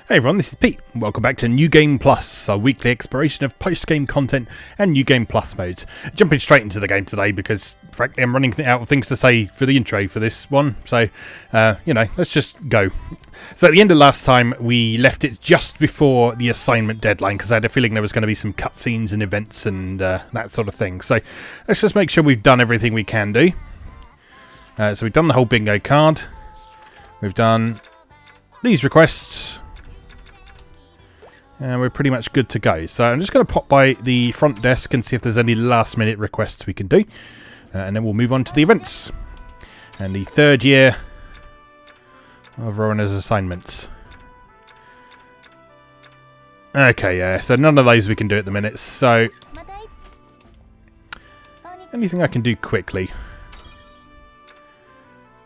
Hey everyone, this is Pete. Welcome back to New Game Plus, our weekly exploration of post-game content and New Game Plus modes. Jumping straight into the game today because, frankly, I'm running out of things to say for the intro for this one. So, let's just go. So at the end of last time, we left it just before the assignment deadline because I had a feeling there was going to be some cutscenes and events and that sort of thing. So let's just make sure we've done everything we can do. So we've done the whole bingo card. We've done these requests. And we're pretty much good to go. So I'm just going to pop by the front desk and see if there's any last minute requests we can do. And then we'll move on to the events. And the third year of Rorona's assignments. Okay, yeah, so none of those we can do at the minute. So anything I can do quickly.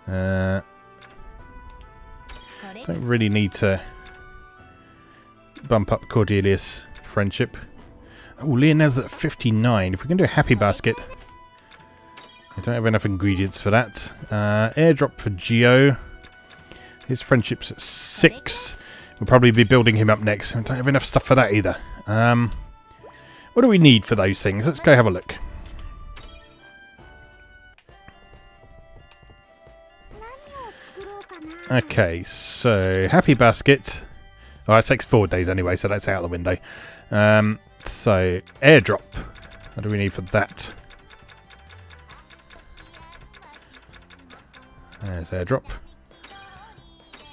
Don't really need to bump up Cordelia's friendship. Oh, Leonel's at 59. If we can do a happy basket. I don't have enough ingredients for that. Airdrop for Geo. His friendship's at 6. We'll probably be building him up next. I don't have enough stuff for that either. What do we need for those things? Let's go have a look. Okay, so happy basket. Oh, it takes 4 days anyway, so that's out the window. So, airdrop. What do we need for that? There's airdrop.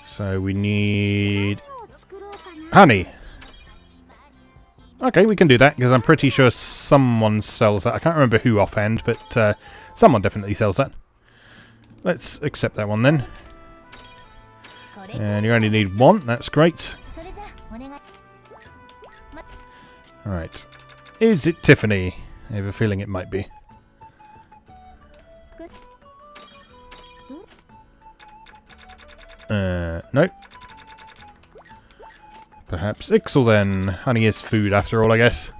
So we need honey. Okay, we can do that, because I'm pretty sure someone sells that. I can't remember who offhand, but someone definitely sells that. Let's accept that one then. And you only need 1, that's great. Alright. Is it Tiffany? I have a feeling it might be. Nope. Perhaps Ixel then. Honey is food after all, I guess.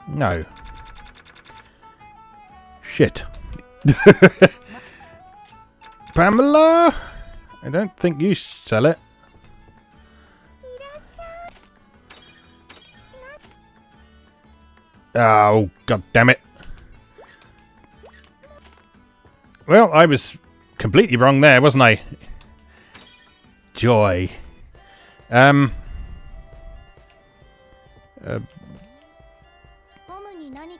No. Shit. Pamela? I don't think you sell it. Oh, god damn it. Well, I was completely wrong there, wasn't I? Joy.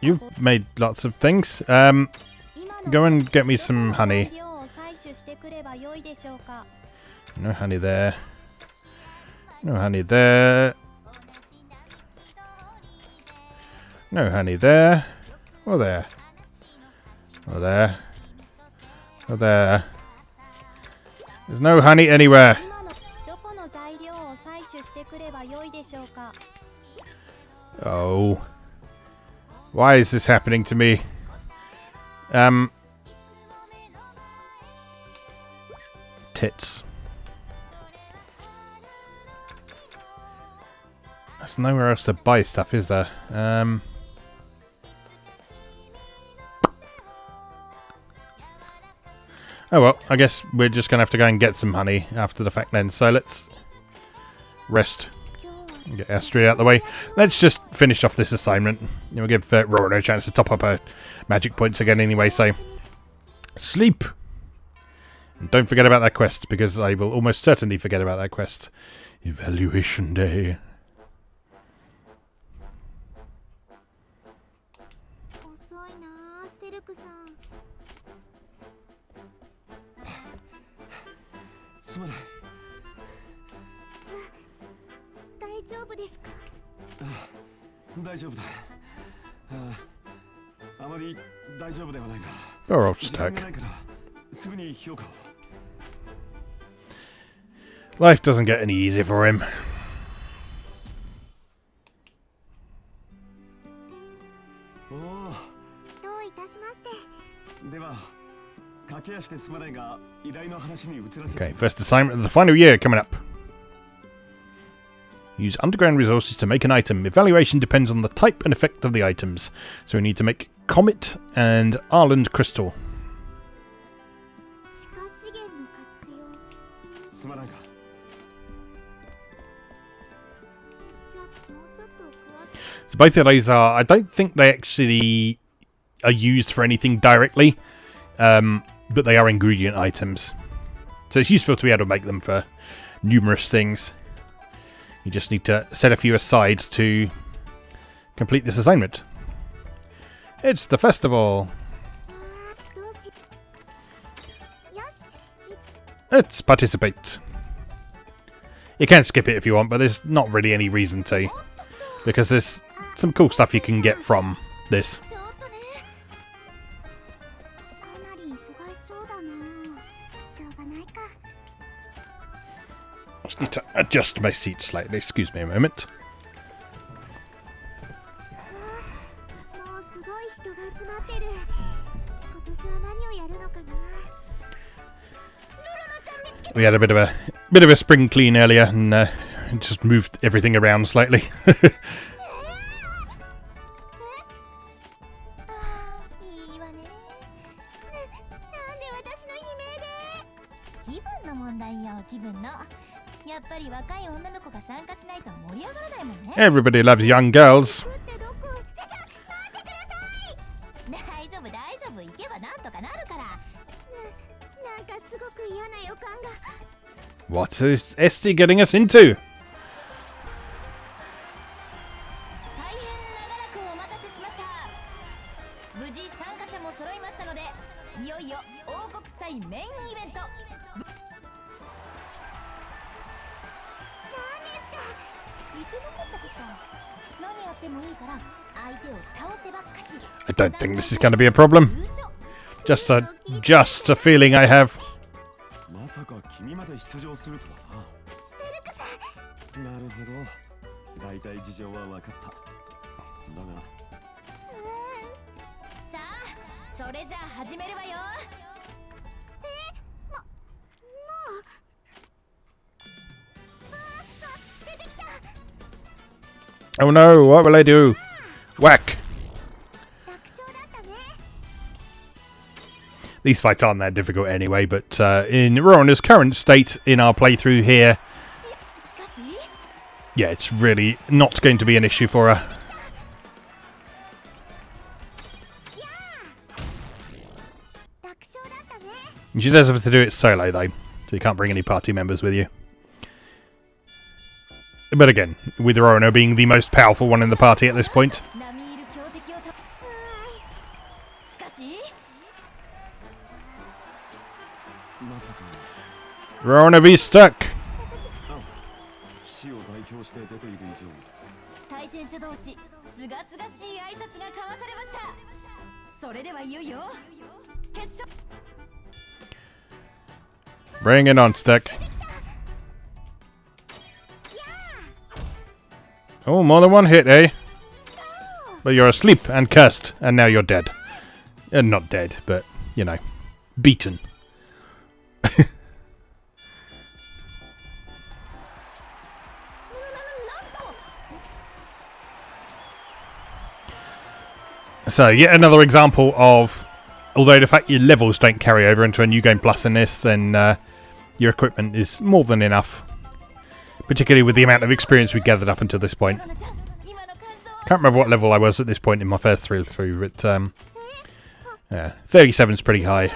You've made lots of things. Go and get me some honey. No honey there. No honey there. No honey there. Or there. Or there. Or there. There's no honey anywhere. Oh. Why is this happening to me? Tits. There's nowhere else to buy stuff, is there? Oh well, I guess we're just going to have to go and get some honey after the fact then. So let's rest. Get Astrid out of the way. Let's just finish off this assignment. We'll give Rorona a chance to top up her magic points again anyway, so sleep! And don't forget about that quest, because I will almost certainly forget about that quest. Evaluation day. Poor old Stuck. Life doesn't get any easier for him. Okay, first assignment of the final year coming up. Use underground resources to make an item. Evaluation depends on the type and effect of the items. So we need to make Comet and Arland Crystal. So both of those are, I don't think they actually are used for anything directly, but they are ingredient items. So it's useful to be able to make them for numerous things. You just need to set a few aside to complete this assignment. It's the festival. Let's participate. You can skip it if you want, but there's not really any reason to, because there's some cool stuff you can get from this. I just need to adjust my seat slightly. Excuse me a moment. We had a bit of a spring clean earlier, and just moved everything around slightly. Everybody loves young girls. What is Esty getting us into? I don't think this is going to be a problem. Just a feeling I have. Oh no, what will I do? Whack! These fights aren't that difficult anyway, but in Rorona's current state in our playthrough here, yeah, it's really not going to be an issue for her. And she does have to do it solo though, so you can't bring any party members with you. But again, with Rorona being the most powerful one in the party at this point. Rorona V stuck. Bring it on, Stuck. Oh, more than one hit, eh? But you're asleep and cursed, and now you're dead. Not dead, but, you know, beaten. So, yet another example of, although the fact your levels don't carry over into a New Game Plus in this, then your equipment is more than enough. Particularly with the amount of experience we gathered up until this point. Can't remember what level I was at this point in my first through, but yeah, 37's pretty high.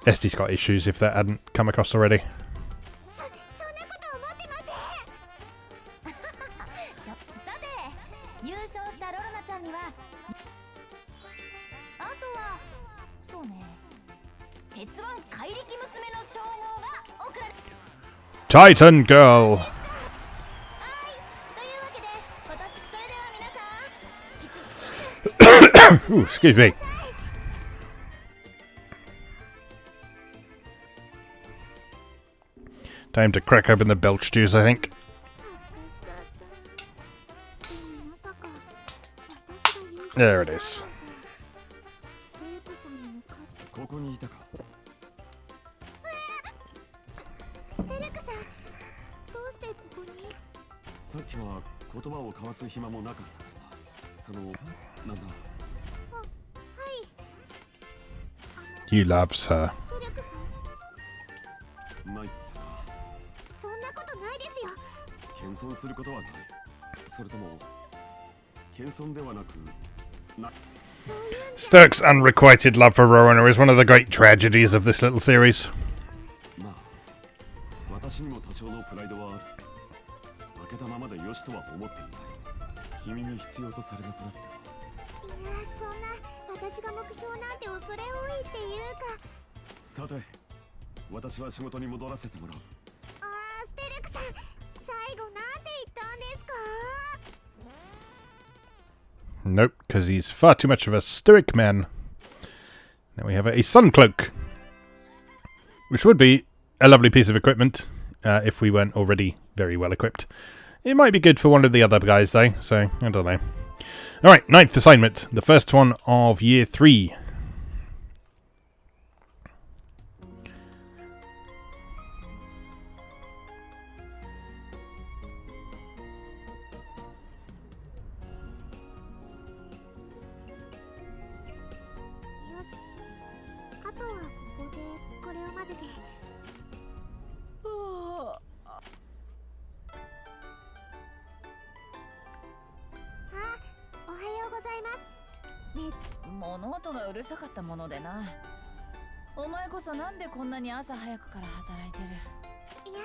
Esty's got issues if that hadn't come across already. Titan Girl! Ooh, excuse me. Time to crack open the belch juice, I think. There it is. さっきは言葉を交わす暇もなかったからな。その、なんだ。He loves her. ないってな。そんなことないですよ。謙遜することはない。それとも謙遜ではなくな。 Stirk's unrequited love for Rorona is one of the great tragedies of this little series. まあ、私にも多少のプライドはある。負けたままでよしとは思っていない。君に必要とされなくなっては。いや、そんな私が目標なんて恐れ多いっていうか。さて、私は仕事に戻らせてもらう。ステルクさん、最後なんて言ったんですか？ Nope, because he's far too much of a stoic man. Now we have a sun cloak, which would be a lovely piece of equipment if we weren't already very well equipped. It might be good for one of the other guys though, so I don't know. Alright, 9th assignment, the first one of year 3. Ah, おはようございます。物音がうるさかったものでな。お前こそなんでこんなに朝早くから働いてる？いや、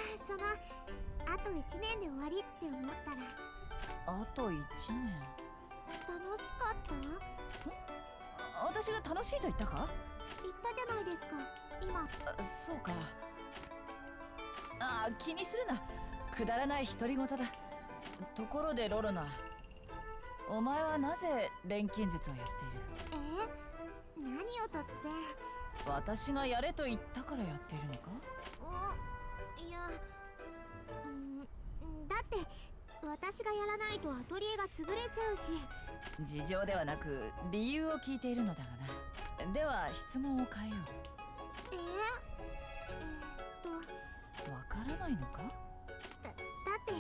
あと1年で終わりって思ったら。あと1年。楽しかった？私が楽しいと言ったか？言ったじゃないですか、今。そうか。気にするな。くだらない独り言だ。ところでロロナ、お前はなぜ錬金術をやっている？何を突然。私がやれと言ったからやっているのか？いや、だって私がやらないとアトリエが潰れちゃうし。事情ではなく理由を聞いているのだがな。では質問を変えよう。わからないのか？だって好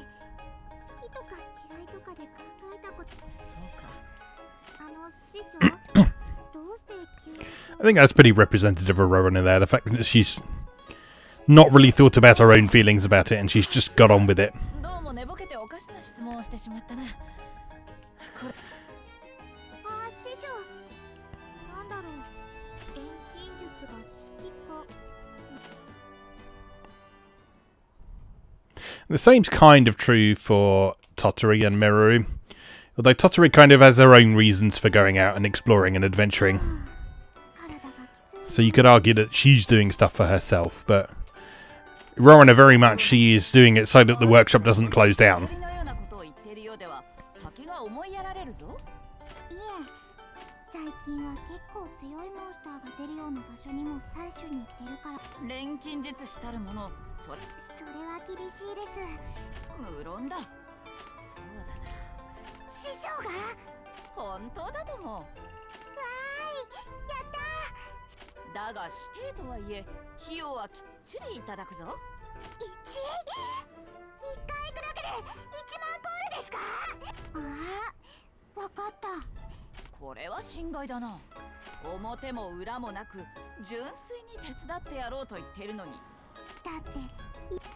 きとか嫌いとかで考えたこと。そうか。師匠どうして急に。 I think that's pretty representative of Rorona there, the fact that she's not really thought about her own feelings about it and she's just got on with it. どうも寝ぼけておかしな質問をしてしまったな。これ。師匠、なんだろう、錬金術が好きか。 The same's kind of true for Tottori and Meru, although Tottori kind of has her own reasons for going out and exploring and adventuring. So you could argue that she's doing stuff for herself, but Rorona very much she is doing it so that the workshop doesn't close down. 最近は結構強いモンスターが出るような場所にも採取に行ってるから。錬金術したるもの、それは厳しいです。無論だ。そうだな。師匠が？本当だと思う。わーい、やったー。だが指定とはいえ費用はきっちりいただくぞ。1回行くだけで1万コールですか？わかった。これは心外だな。表も裏もなく純粋に手伝ってやろうと言っているのに。だって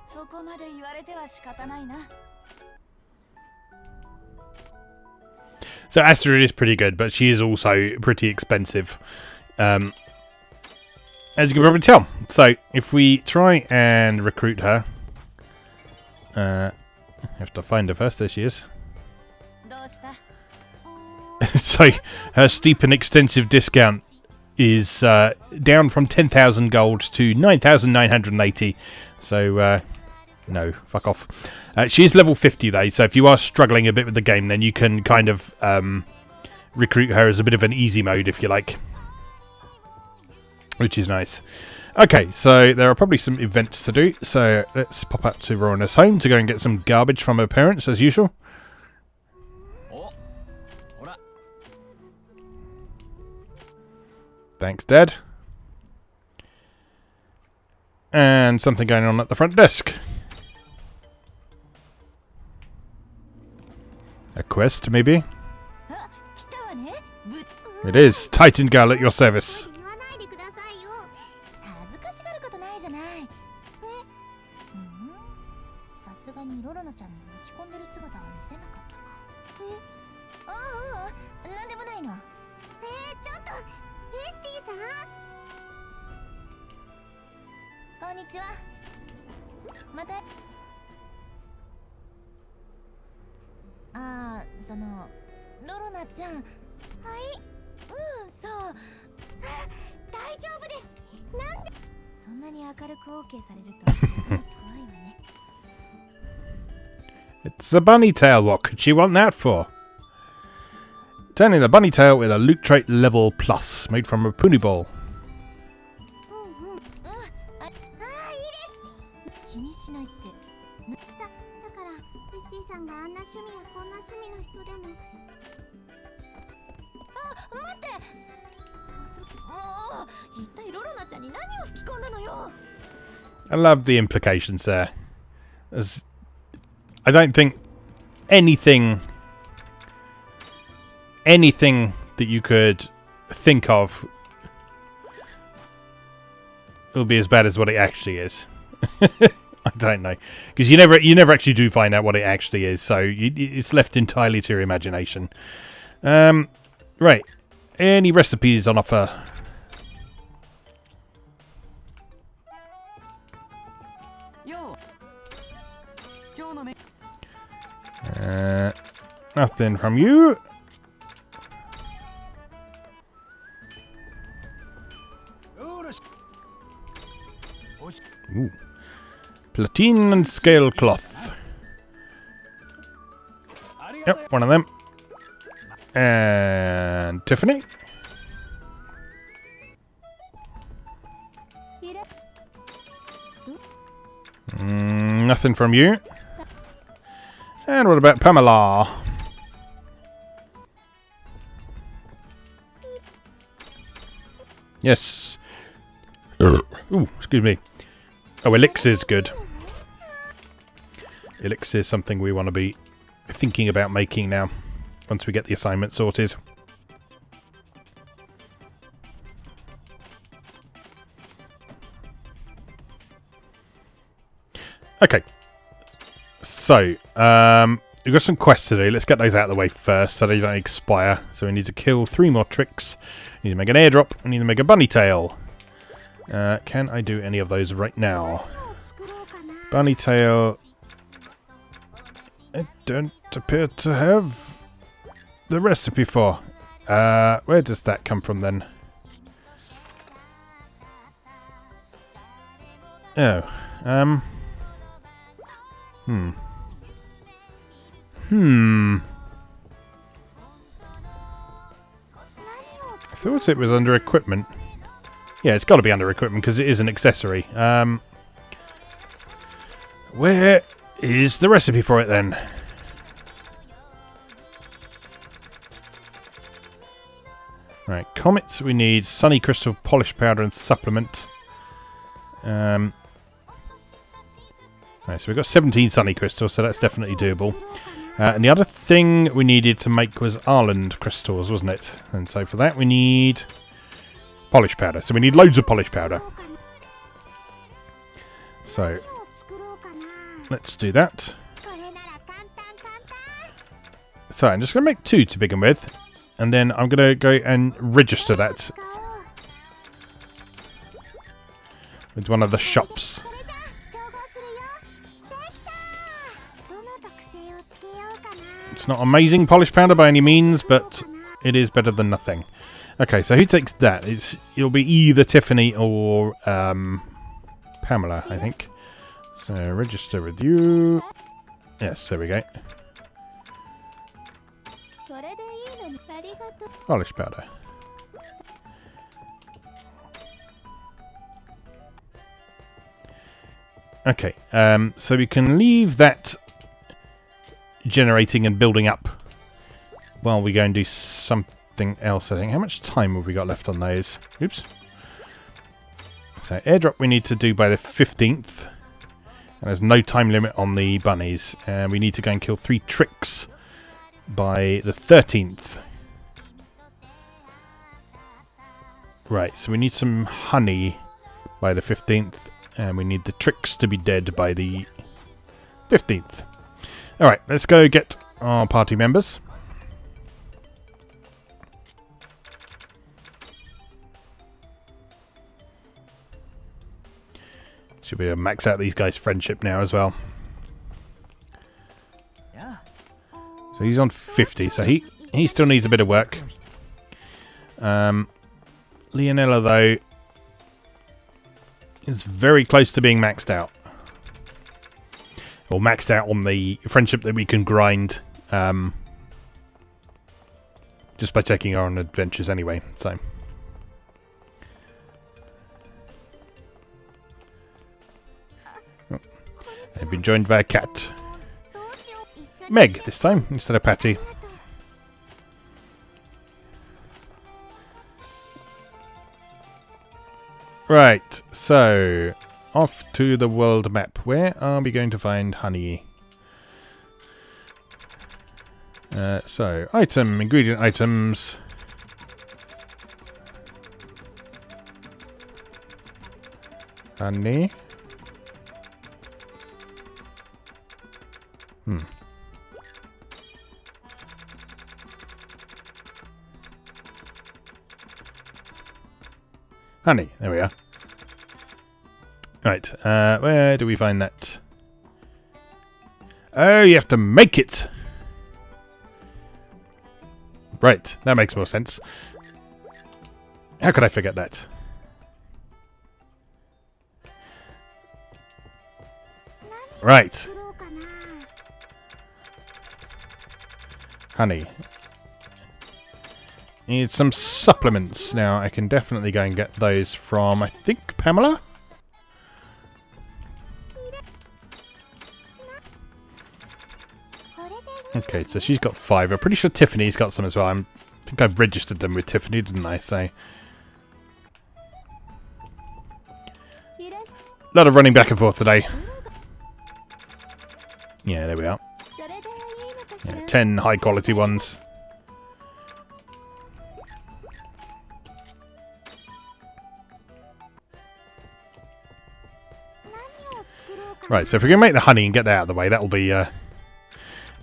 そこまで言われては仕方ないな。 So Astrid is pretty good, but she is also pretty expensive, as you can probably tell. So if we try and recruit her, I have to find her first. There she is. So her steep and extensive discount is down from 10,000 gold to 9,980. So no, fuck off. She is level 50 though, so if you are struggling a bit with the game, then you can kind of recruit her as a bit of an easy mode, if you like, which is nice. Okay, so there are probably some events to do, so let's pop up to Rorona's home to go and get some garbage from her parents, as usual. Thanks, Dad. And something going on at the front desk. A quest, maybe? あ、来たわね。It is. Titan girl at your service. 言わないでくださいよ。恥ずかしがることないじゃない。うん、さすがにロロナちゃんに落ち込んでる姿は見せなかったか。ああ、なんでもないの。ちょっとエスティさん。こんにちは。また。ああ、そのロロナちゃん。はい。そう。大丈夫です。なんでそんなに明るく OK されると怖いわね。It's a bunny tail. What could she want that for? Turning the bunny tail with a loot trait level plus, made from a pony ball. いいです。気にしないって。だからエスティさんがあんな趣味やこんな趣味の人でも。あ、待って。もう一体ロロナちゃんに何を吹き込んだのよ。I love the implications there. As I don't think anything that you could think of will be as bad as what it actually is. I don't know, because you never actually do find out what it actually is, so it's left entirely to your imagination. Right, any recipes on offer? Nothing from you. Ooh. Platine and scale cloth. Yep, one of them. And Tiffany. Nothing from you. And what about Pamela? Yes. Ooh, excuse me. Oh, elixir's good. Elixir's something we want to be thinking about making now, once we get the assignment sorted. Okay. So, we've got some quests to do. Let's get those out of the way first so they don't expire. So we need to kill 3 more tricks. We need to make an airdrop. We need to make a bunny tail. Can I do any of those right now? Bunny tail. I don't appear to have the recipe for. Where does that come from then? Oh. I thought it was under equipment. Yeah, it's got to be under equipment because it is an accessory. Where is the recipe for it then? Right, comets. We need sunny crystal polish powder and supplement. Right, so we've got 17 sunny crystals, so that's definitely doable. And the other thing we needed to make was Arland crystals, wasn't it? And so for that we need polish powder. So we need loads of polish powder. So let's do that. So I'm just going to make 2 to begin with. And then I'm going to go and register that with one of the shops. It's not amazing polish powder by any means, but it is better than nothing. Okay, so who takes that? It'll be either Tiffany or Pamela, I think. So register with you. Yes, there we go. Polish powder. Okay, so we can leave that generating and building up while we go and do something else, I think. How much time have we got left on those? Oops. So airdrop we need to do by the 15th. And there's no time limit on the bunnies. And we need to go and kill 3 tricks by the 13th. Right, so we need some honey by the 15th, and we need the tricks to be dead by the 15th. Alright, let's go get our party members. Should be able to max out these guys' friendship now as well. So he's on 50, so he still needs a bit of work. Leonella, though, is very close to being maxed out. Or maxed out on the friendship that we can grind just by taking her on adventures anyway. So they've been joined by a cat. Meg this time instead of Patty. Right, so off to the world map. Where are we going to find honey? So, ingredient items. Honey. Honey, there we are. Right, where do we find that? Oh, you have to make it! Right, that makes more sense. How could I forget that? Right. Honey. Need some supplements. Now, I can definitely go and get those from, I think, Pamela? Okay, so she's got 5. I'm pretty sure Tiffany's got some as well. I think I've registered them with Tiffany, didn't I? So, a lot of running back and forth today. Yeah, there we are. Yeah, 10 high quality ones. Right, so if we can make the honey and get that out of the way, that'll be a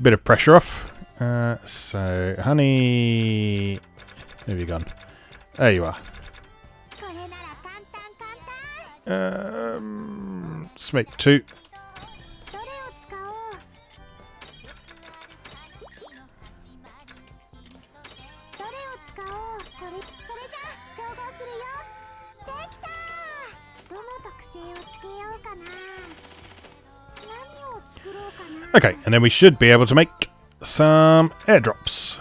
bit of pressure off. So, honey... Where have you gone? There you are. Let's make 2. Okay, and then we should be able to make some airdrops.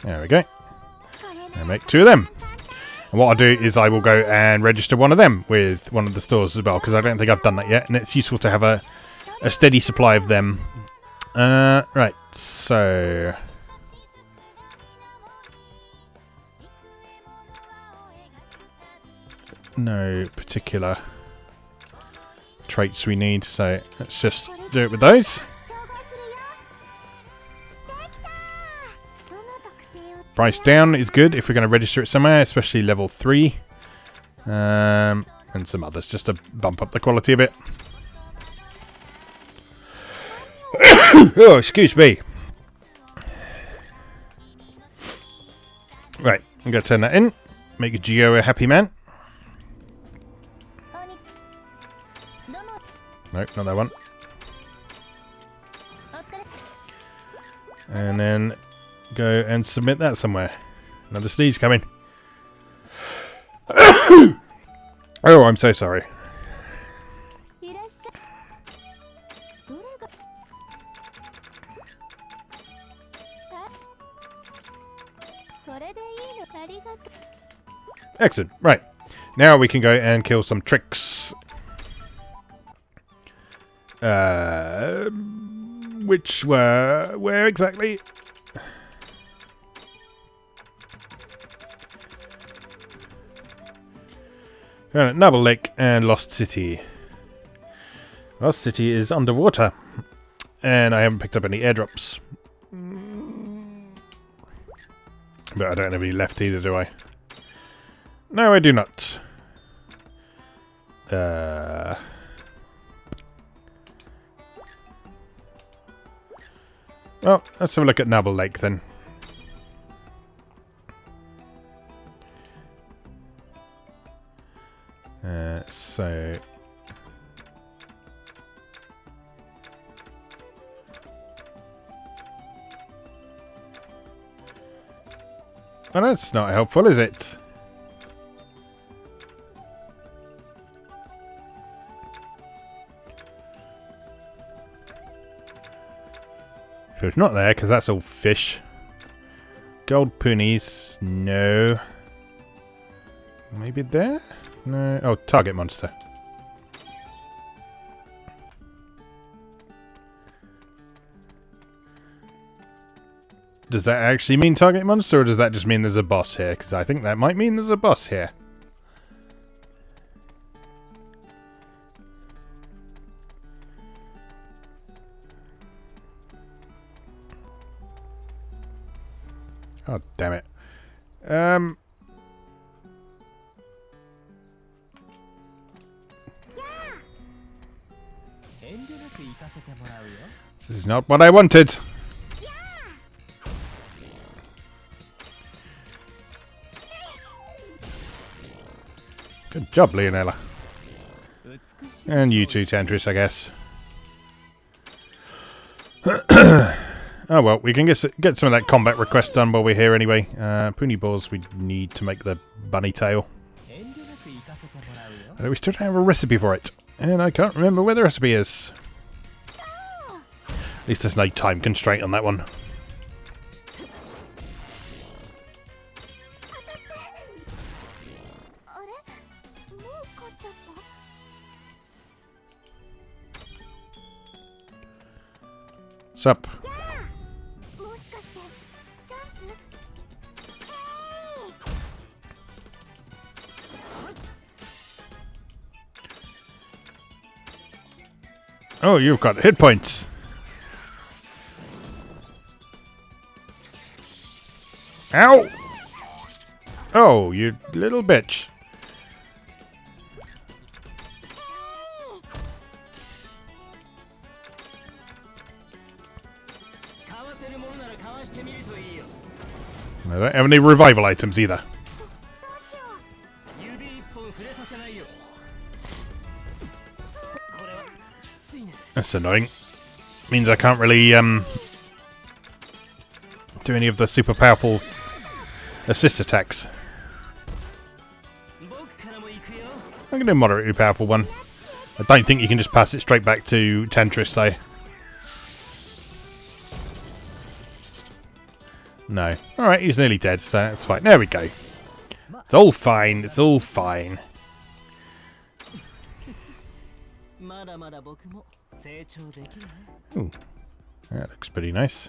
There we go. And make 2 of them. And what I'll do is I will go and register one of them with one of the stores as well, because I don't think I've done that yet, and it's useful to have a steady supply of them. Right, so... no particular traits we need, so let's just do it with those. Price down is good if we're going to register it somewhere, especially level 3. And some others, just to bump up the quality a bit. Oh, excuse me. Right, I'm going to turn that in. Make a Geo a happy man. Nope, not that one. And then go and submit that somewhere. Another sneeze coming. Oh, I'm so sorry. Excellent. Right. Now we can go and kill some tricks. Which were... where exactly? Nubble Lake and Lost City. Our city is underwater. And I haven't picked up any airdrops. But I don't have any left either, do I? No, I do not. Well, let's have a look at Nabble Lake then. So... Well, that's not helpful, is it? So it's not there, because that's all fish. Gold ponies, no. Maybe there? No. Oh, target monster. Does that actually mean target monster, or does that just mean there's a boss here? Because I think that might mean there's a boss here. Oh, damn it. This is not what I wanted. Good job, Leonella. And you too, Tantris, I guess. Oh well, we can get some of that combat request done while we're here anyway. Pony balls we need to make the bunny tail. Although we still don't have a recipe for it. And I can't remember where the recipe is. At least there's no time constraint on that one. Sup? Oh, you've got hit points. Ow! Oh, you little bitch. I don't have any revival items either. That's annoying. Means I can't really do any of the super powerful assist attacks. I'm going to do a moderately powerful one. I don't think you can just pass it straight back to Tantris though. No. Alright, he's nearly dead, so that's fine. There we go. It's all fine. It's all fine. Ooh. That looks pretty nice.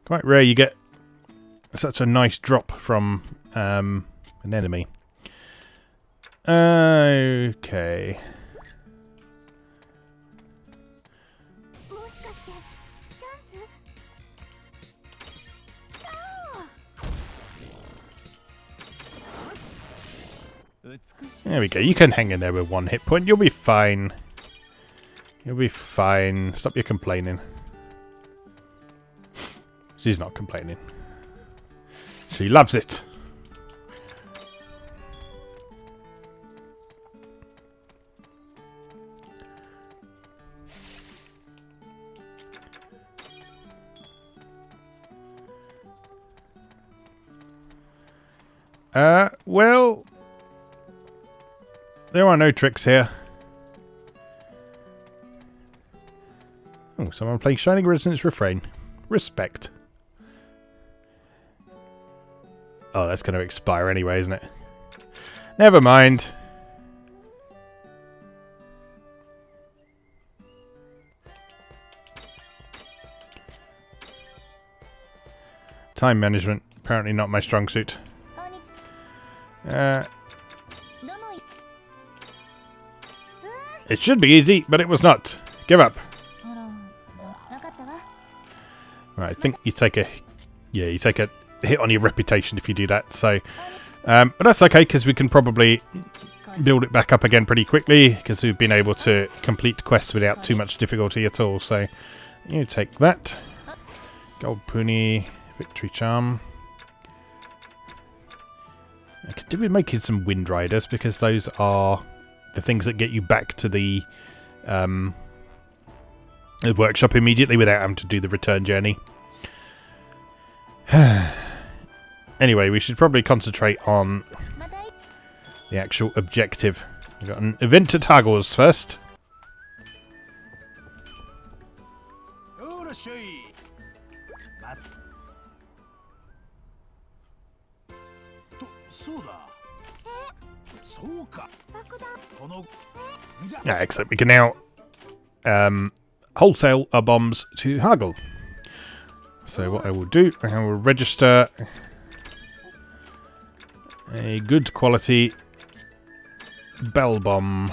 Quite rare you get such a nice drop from an enemy. Okay. There we go. You can hang in there with one hit point. You'll be fine. You'll be fine. Stop your complaining. She's not complaining. She loves it. Well, there are no tricks here. Oh, someone playing Shining Resonance Refrain. Respect. Oh, that's going to expire anyway, isn't it? Never mind. Time management, apparently not my strong suit. It should be easy, but it was not. Give up. ほらなかったわ Right, I think you take a hit on your reputation if you do that. So, but that's okay because we can probably build it back up again pretty quickly because we've been able to complete quests without too much difficulty at all. So, you take that. Gold Puni, Victory Charm. I could do with making some Wind Riders because those are the things that get you back to the workshop immediately without having to do the return journey. Anyway, we should probably concentrate on またい the actual objective. We've got an event at Haggles first. よろしい。そうだ。そうか。爆弾このじゃ Yeah, excellent. We can now wholesale our bombs to Haggle. So what I will do, I will register a good quality bell bomb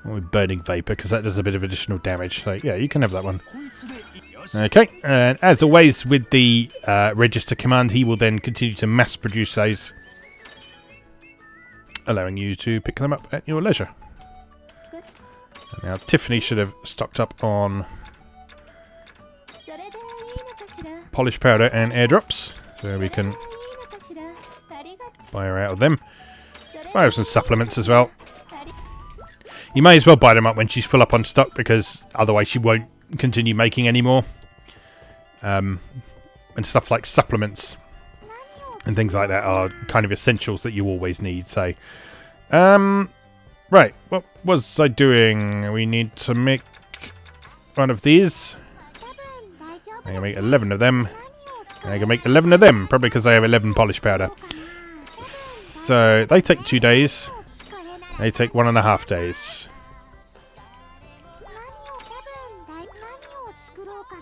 with burning vapor because that does a bit of additional damage. So yeah, you can have that one. こいつでよし。 Okay, and as always with the register command, he will then continue to mass produce those, allowing you to pick them up at your leisure. すくっ Now Tiffany should have stocked up on それでいいのかしら polish powder and airdrops, so we can いいのかしらありがと buy her out of them. うそれ Buy her some supplements as well. あり You may as well buy them up when she's full up on stock because otherwise she won't continue making any more. And stuff like supplements and things like that are kind of essentials that you always need. So, right, what was I doing? We need to make one of these. 多分大丈夫 I'm going to make 11 of them. And I'm going to make 11 of them, probably because I have 11 polish powder. So, they take 2 days. 使えない They take 1.5 days. 何を何を作ろうかな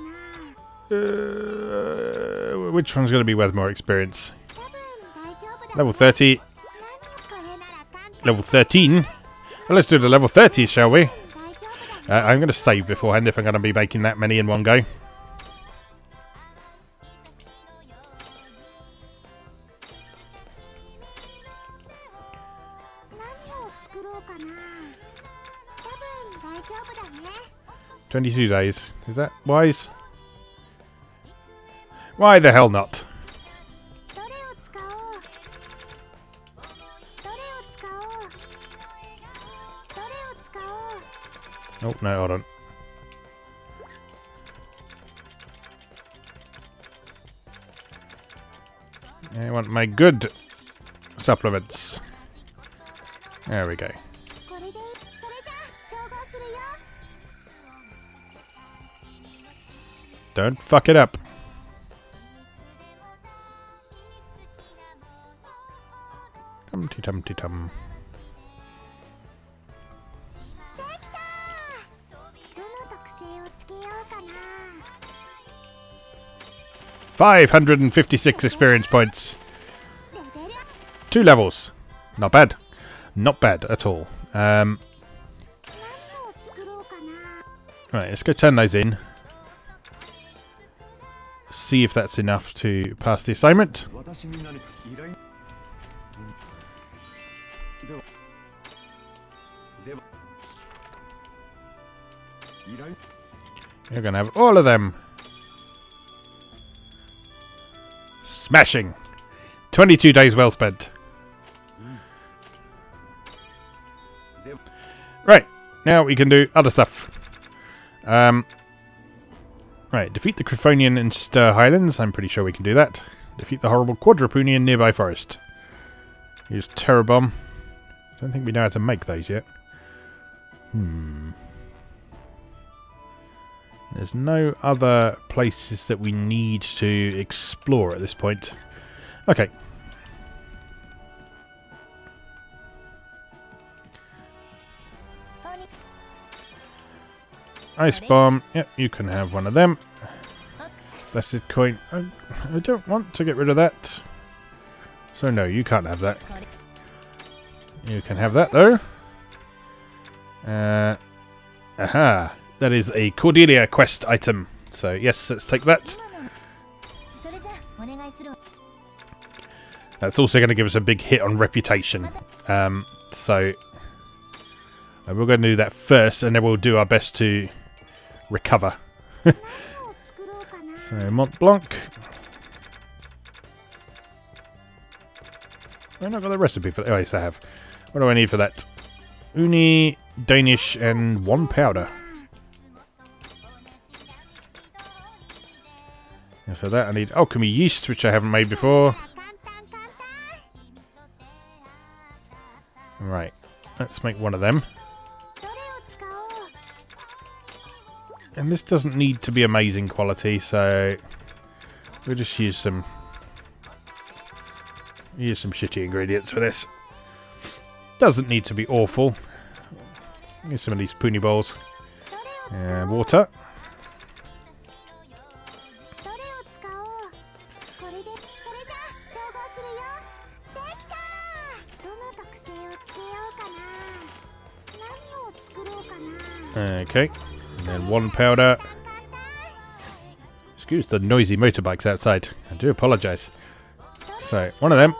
Which one's going to be worth more experience? 多分大丈夫だ Level 30, これなら簡単 level 13. Well, let's do the level 30, shall we? 大丈夫だ I'm going to save beforehand if I'm going to be making that many in one go. Nani 22 days. Is that wise? Why the hell not? どれを使おうどれを使おうどれを使おう Oh, no, hold on. I want my good supplements. There we go. これでいいそれじゃあ調合するよ Don't fuck it up. Tumty tumty tum. できたどの特性をつけようかな 556 experience points. レベル 2 levels. Not bad. Not bad at all. 何を作ろうかな Right, let's go turn those in. See if that's enough to pass the assignment. 私に何か依頼では依頼 You're going to have all of them. Smashing. 22 days well spent. Right, now we can do other stuff. Right, defeat the Crifonian and Stir Highlands. I'm pretty sure we can do that. Defeat the horrible Quadrupunian nearby forest. Use Terror Bomb. Don't think we know how to make those yet. There's no other places that we need to explore at this point. Okay. Ice Bomb. Yep, you can have one of them. Blessed Coin. I don't want to get rid of that. So no, you can't have that. You can have that though. Aha! That is a Cordelia quest item. So yes, let's take that. That's also going to give us a big hit on reputation. So we're going to do that first, and then we'll do our best to recover. So Mont Blanc. I've not got the recipe for that. Oh, yes, I have. What do I need for that? Uni, Danish, and 1 powder. And for that, I need alchemy yeast, which I haven't made before. Right, let's make one of them. And this doesn't need to be amazing quality, so we'll just use some shitty ingredients for this. Doesn't need to be awful. Use some of these pony balls. And water. Okay, and then 1 powder. Excuse the noisy motorbikes outside. I do apologise. So, 1 of them.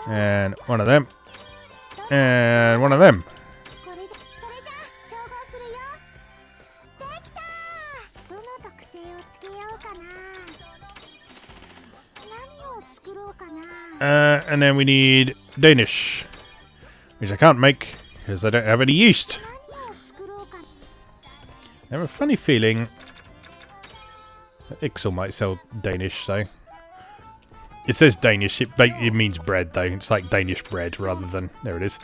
And 1 of them. And 1 of them. And then we need Danish, which I can't make because I don't have any yeast. I have a funny feeling that Ixel might sell Danish, though. It says Danish, it means bread, though. It's like Danish bread rather than... There it is.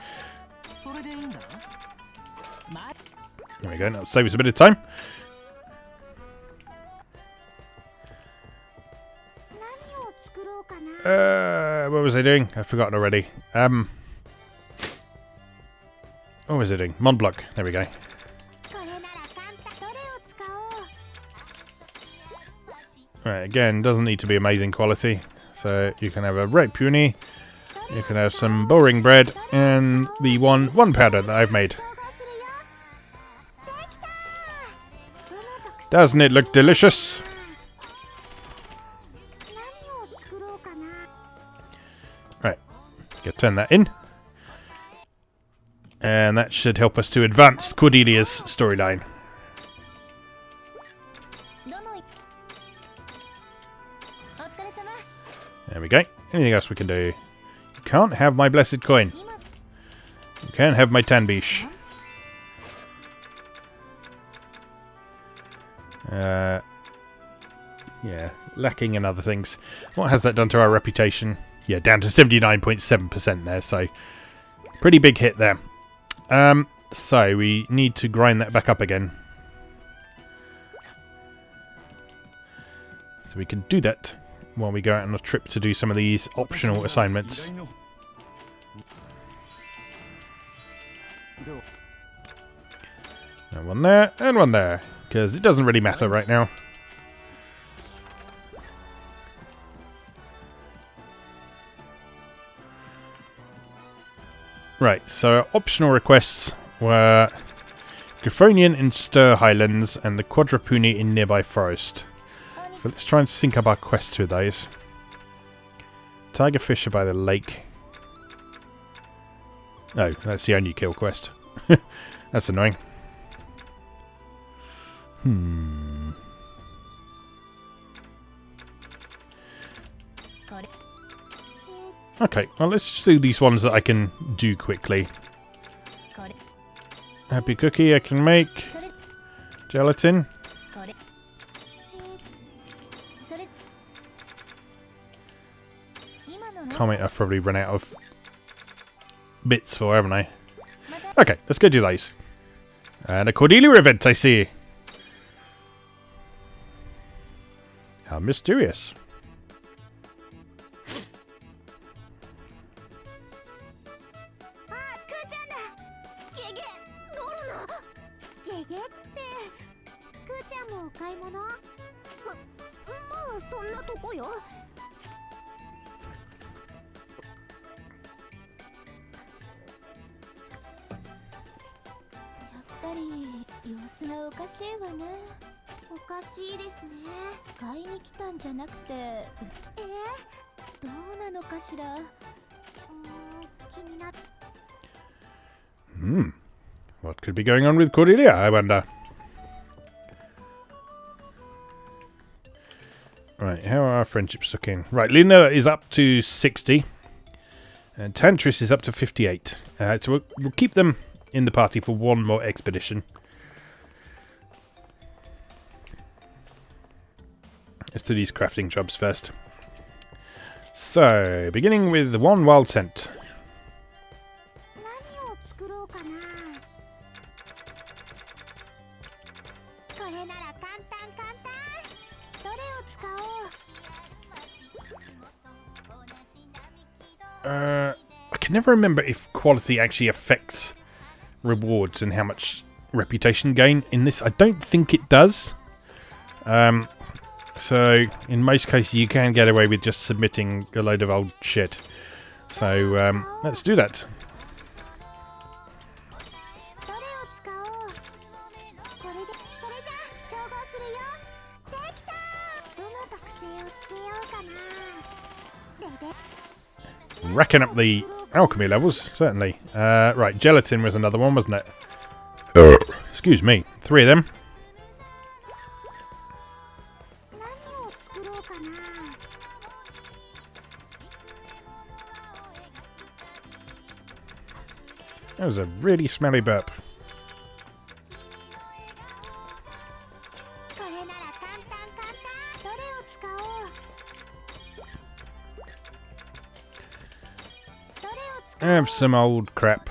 There we go, that'll save us a bit of time. What was I doing? I've forgotten already. What was I doing? Mont Blanc. There we go. Right, again, doesn't need to be amazing quality. So you can have a red puny, you can have some boring bread, and the one powder that I've made. Doesn't it look delicious? Right, get turn that in. And that should help us to advance Cordelia's storyline. There we go. Anything else we can do? You can't have my blessed coin. You can have my tanbish. Yeah, lacking in other things. What has that done to our reputation? Yeah, down to 79.7% there, so pretty big hit there. So we need to grind that back up again. So we can do that while we go out on a trip to do some of these optional assignments. And 1 there, and 1 there, because it doesn't really matter right now. Right, so our optional requests were Griffonian in Stir Highlands and the Quadrupuni in Nearby Forest. So let's try and sync up our quests with those. Tiger Fisher by the lake. Oh, that's the only kill quest. That's annoying. Okay, well let's just do these ones that I can do quickly. Happy cookie I can make. Gelatin. Comment I've probably run out of bits for, haven't I? Okay, let's go do those. And a Cordelia event, I see. How mysterious. ぱり様子がおかしいわね。おかしいですね。買いに来たんじゃなくて、どうなのかしら。気になる。What could be going on with Cordelia, I wonder? Right, how are our friendships looking? Right, Luna is up to 60. And Tantris is up to 58. So we'll keep them in the party for one more expedition. Let's do these crafting jobs first. So, beginning with one wild scent. I can never remember if quality actually affects rewards and how much reputation gain in this. I don't think it does. So, in most cases, you can get away with just submitting a load of old shit. So, let's do that. Racking up the alchemy levels, certainly. Right, gelatin was another one, wasn't it? Excuse me, 3 of them. That was a really smelly burp. Have some old crap.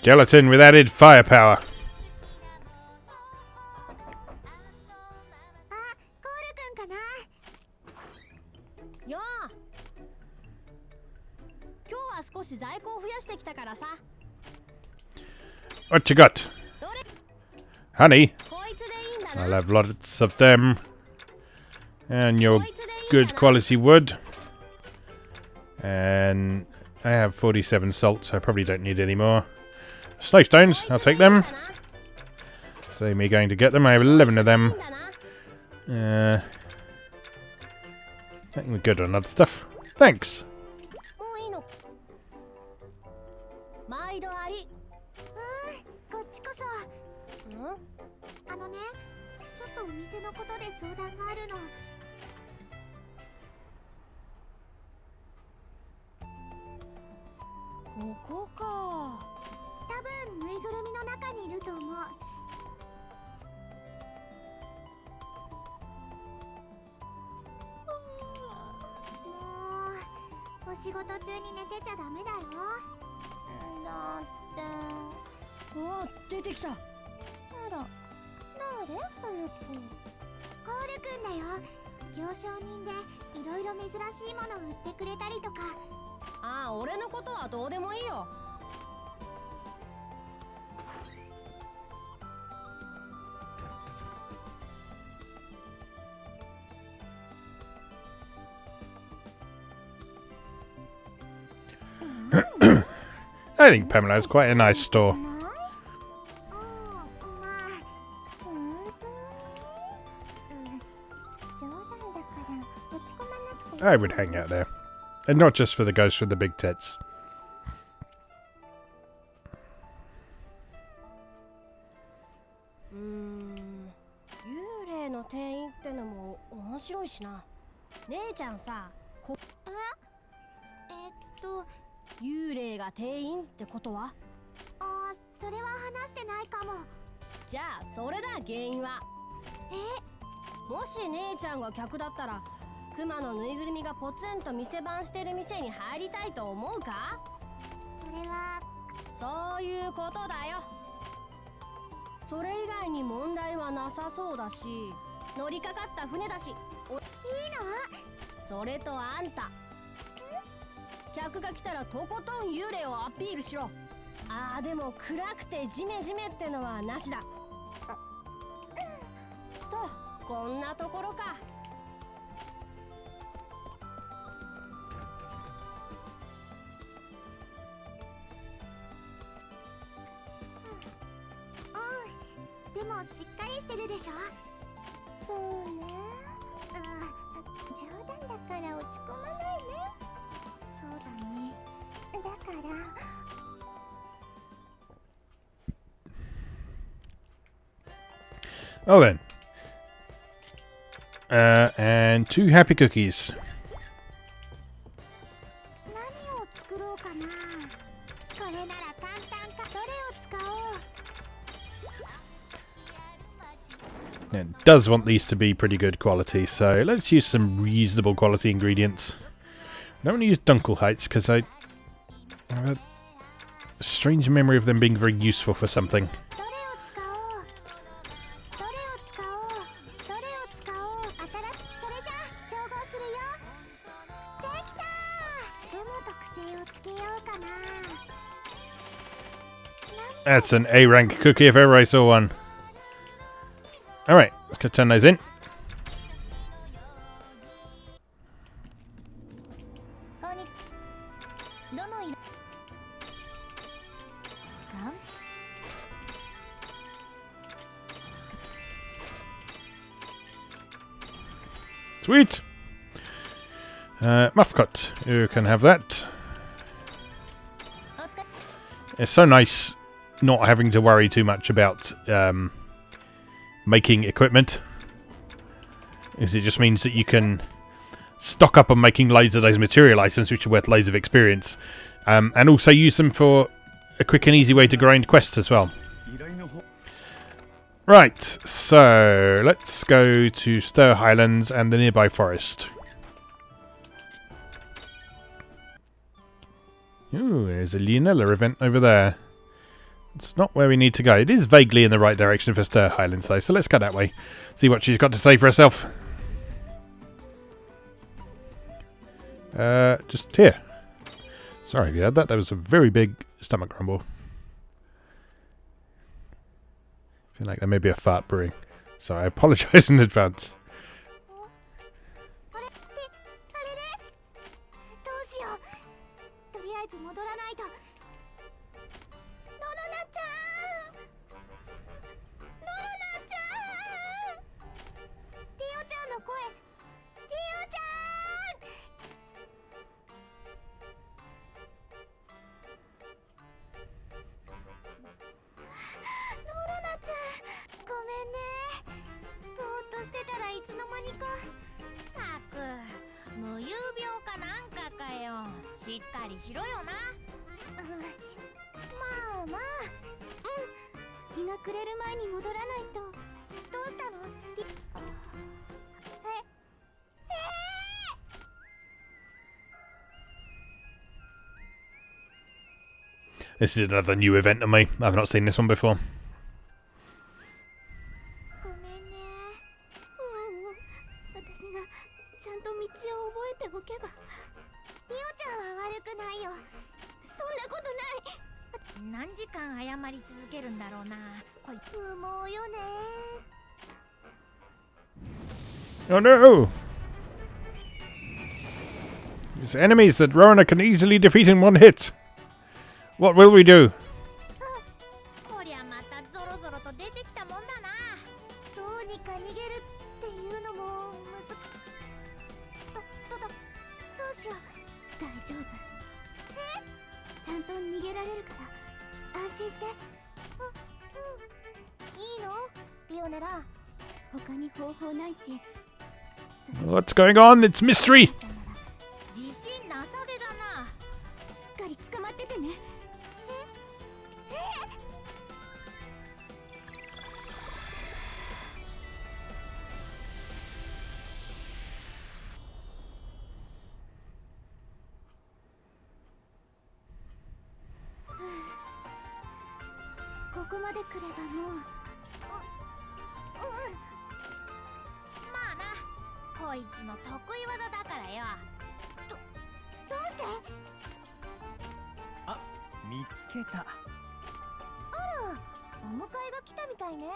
Gelatin with added firepower. What you got? Honey? I'll have lots of them. And your good quality wood. And I have 47 salt, so I probably don't need any more. Snowstones, I'll take them. So me going to get them, I have 11 of them. I think we're good on other stuff. Thanks. I think Pamela has quite a nice store. I would hang out there. And not just for the ghosts with the big tits. こんなところか。うん、でもしっかりしてるでしょ。そうね、冗談だから落ち込まないね。そうだね、だから。Oh then. And 2 happy cookies. 何を作ろうかな。これなら簡単か。どれを使おう。 It does want these to be pretty good quality, so let's use some reasonable quality ingredients. I don't want to use Dunkelheits because I have a strange memory of them being very useful for something. どれを使おう。どれを使おう。どれを使おう。それじゃ調合するよ。できた。どの特性をつけようかな。 That's an A rank cookie if ever I saw one. Alright, let's go turn those in. こんにどの色か。 Sweet! Muff cut. You can have that. It's so nice not having to worry too much about making equipment. Is it just means that you can stock up on making loads of those material items which are worth loads of experience. And also use them for a quick and easy way to grind quests as well. Right, so let's go to Stir Highlands and the nearby forest. Ooh, there's a Leonella event over there. It's not where we need to go. It is vaguely in the right direction for Stir Highlands though, so let's go that way. See what she's got to say for herself. Just here. Sorry if you heard that. That was a very big stomach grumble. I feel like there may be a fart brewing, so I apologise in advance. あれってあれれ。どうしよう。とりあえず戻らないと。ロロナちゃん。ロロナちゃん。リオちゃんの声。リオちゃん。ロロナちゃん、ごめんね。ぼーっとしてたらいつの間にか。たく、無遊病かなんかかよ。しっかりしろよな。まあまあ、日が暮れる前に戻らないと。どうしたの？This is another new event to me. I've not seen this one before. ごめんね。私がちゃんと道を覚えておけば。リオちゃんは悪くないよ。そんなことない。何時間謝り続けるんだろうな。こいつ無謀よね。 Oh no! There's enemies that Rorona can easily defeat in one hit. What will we do? こりゃまたゾロゾロと出てきたもんだな。どうにか逃げるっていうのもどうしよう。大丈夫。ちゃんと逃げられるから安心して。いいの？リオネラ。他に方法ないし。 What's going on? It's mystery! 自信なさげだな。しっかり捕まっててね。ここまで来ればもう。まあな、こいつの得意技だからよ。どうして？あ、見つけた。あら、お迎えが来たみたいね。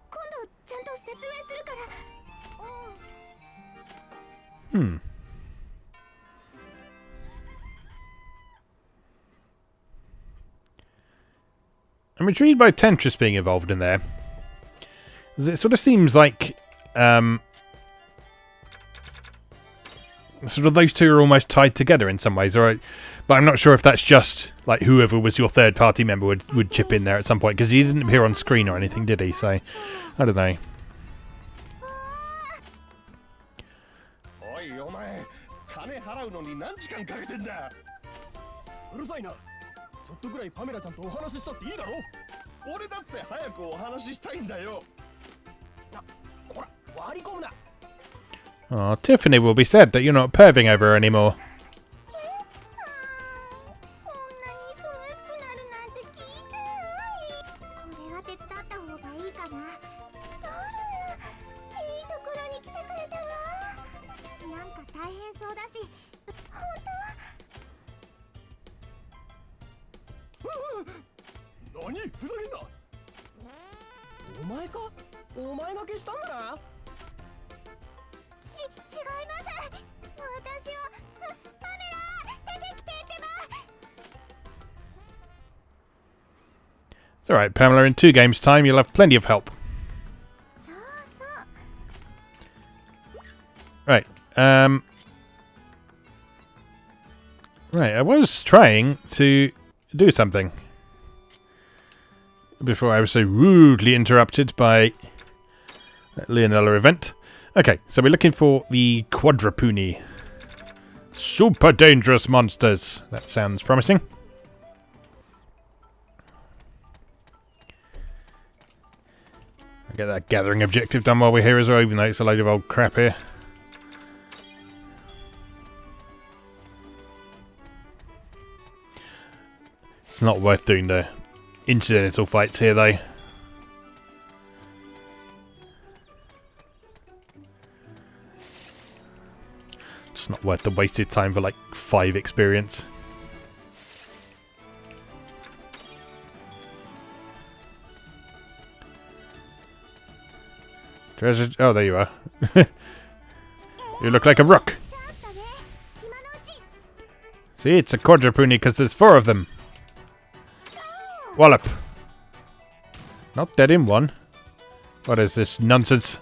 今度ちゃんと説明するから。I'm intrigued by Tetris being involved in there. As it sort of seems like sort of those two are almost tied together in some ways, but I'm not sure if that's just like whoever was your third party member would chip in there at some point, because he didn't appear on screen or anything, did he? So I don't know. おいお前、金払うのに何時間かけてんだ。うるさいな。ちょっとぐらいパメラちゃんとお話ししたっていいだろ。俺だって早くお話ししたいんだよ。こら、割り込むな。 Oh, Tiffany will be sad that you're not perving over her anymore. こんなに忙しくなるなんて聞いてない。これは手伝った方がいいかな。ローラ、いいところに来てくれたわ。なんか大変そうだし、本当？何ふざけんな。お前か。お前が消したんだな。 違います。私はパメラ、出てきてってば。 It's alright, Pamela, in 2 games' time you'll have plenty of help. そうそう。 Right, right, I was trying to do something before I was so rudely interrupted by that Leonella event. Okay, so we're looking for the Quadrupuni. Super dangerous monsters. That sounds promising. I'll get that gathering objective done while we're here as well, even though it's a load of old crap here. It's not worth doing the incidental fights here, though. It's not worth the wasted time for like 5 experience. Treasure. Oh, there you are. You look like a rook. See, it's a quadrupuni because there's 4 of them. Wallop. Not dead in one. What is this nonsense?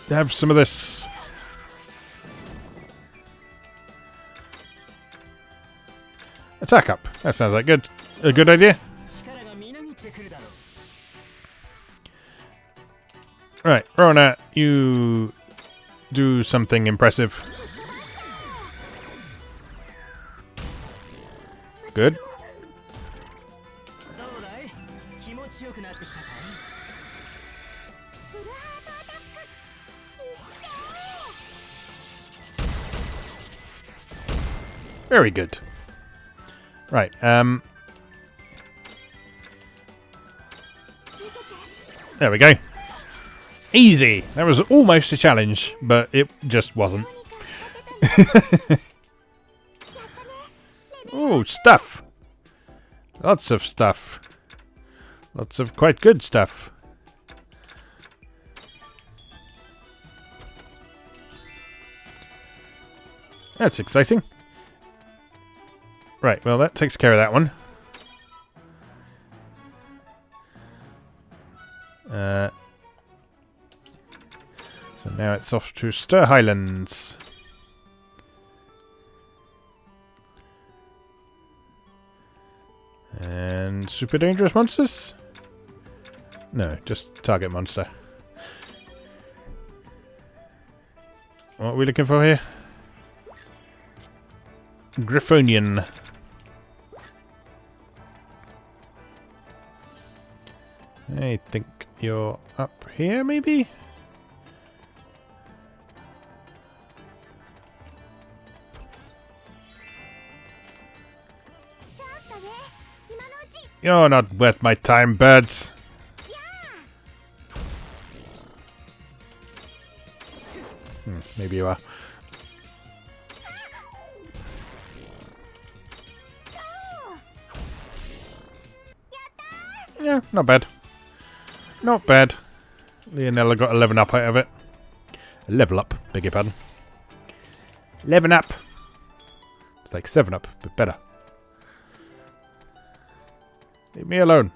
Have some of this. Attack up. That sounds like a good idea. Right, Rorona, you do something impressive. Good. Very good. Right, there we go. Easy! That was almost a challenge, but it just wasn't. Oh, stuff! Lots of stuff. Lots of quite good stuff. That's exciting. Right, well that takes care of that one. So now it's off to Stir Highlands. And super dangerous monsters? No, just target monster. What are we looking for here? Griffonian. I think you're up here, maybe? You're not worth my time, birds. Maybe you are. Yeah, not bad. Not bad. Leonella got 11 up out of it. A level up, beg your pardon. 11 up. It's like 7 up, but better. Leave me alone.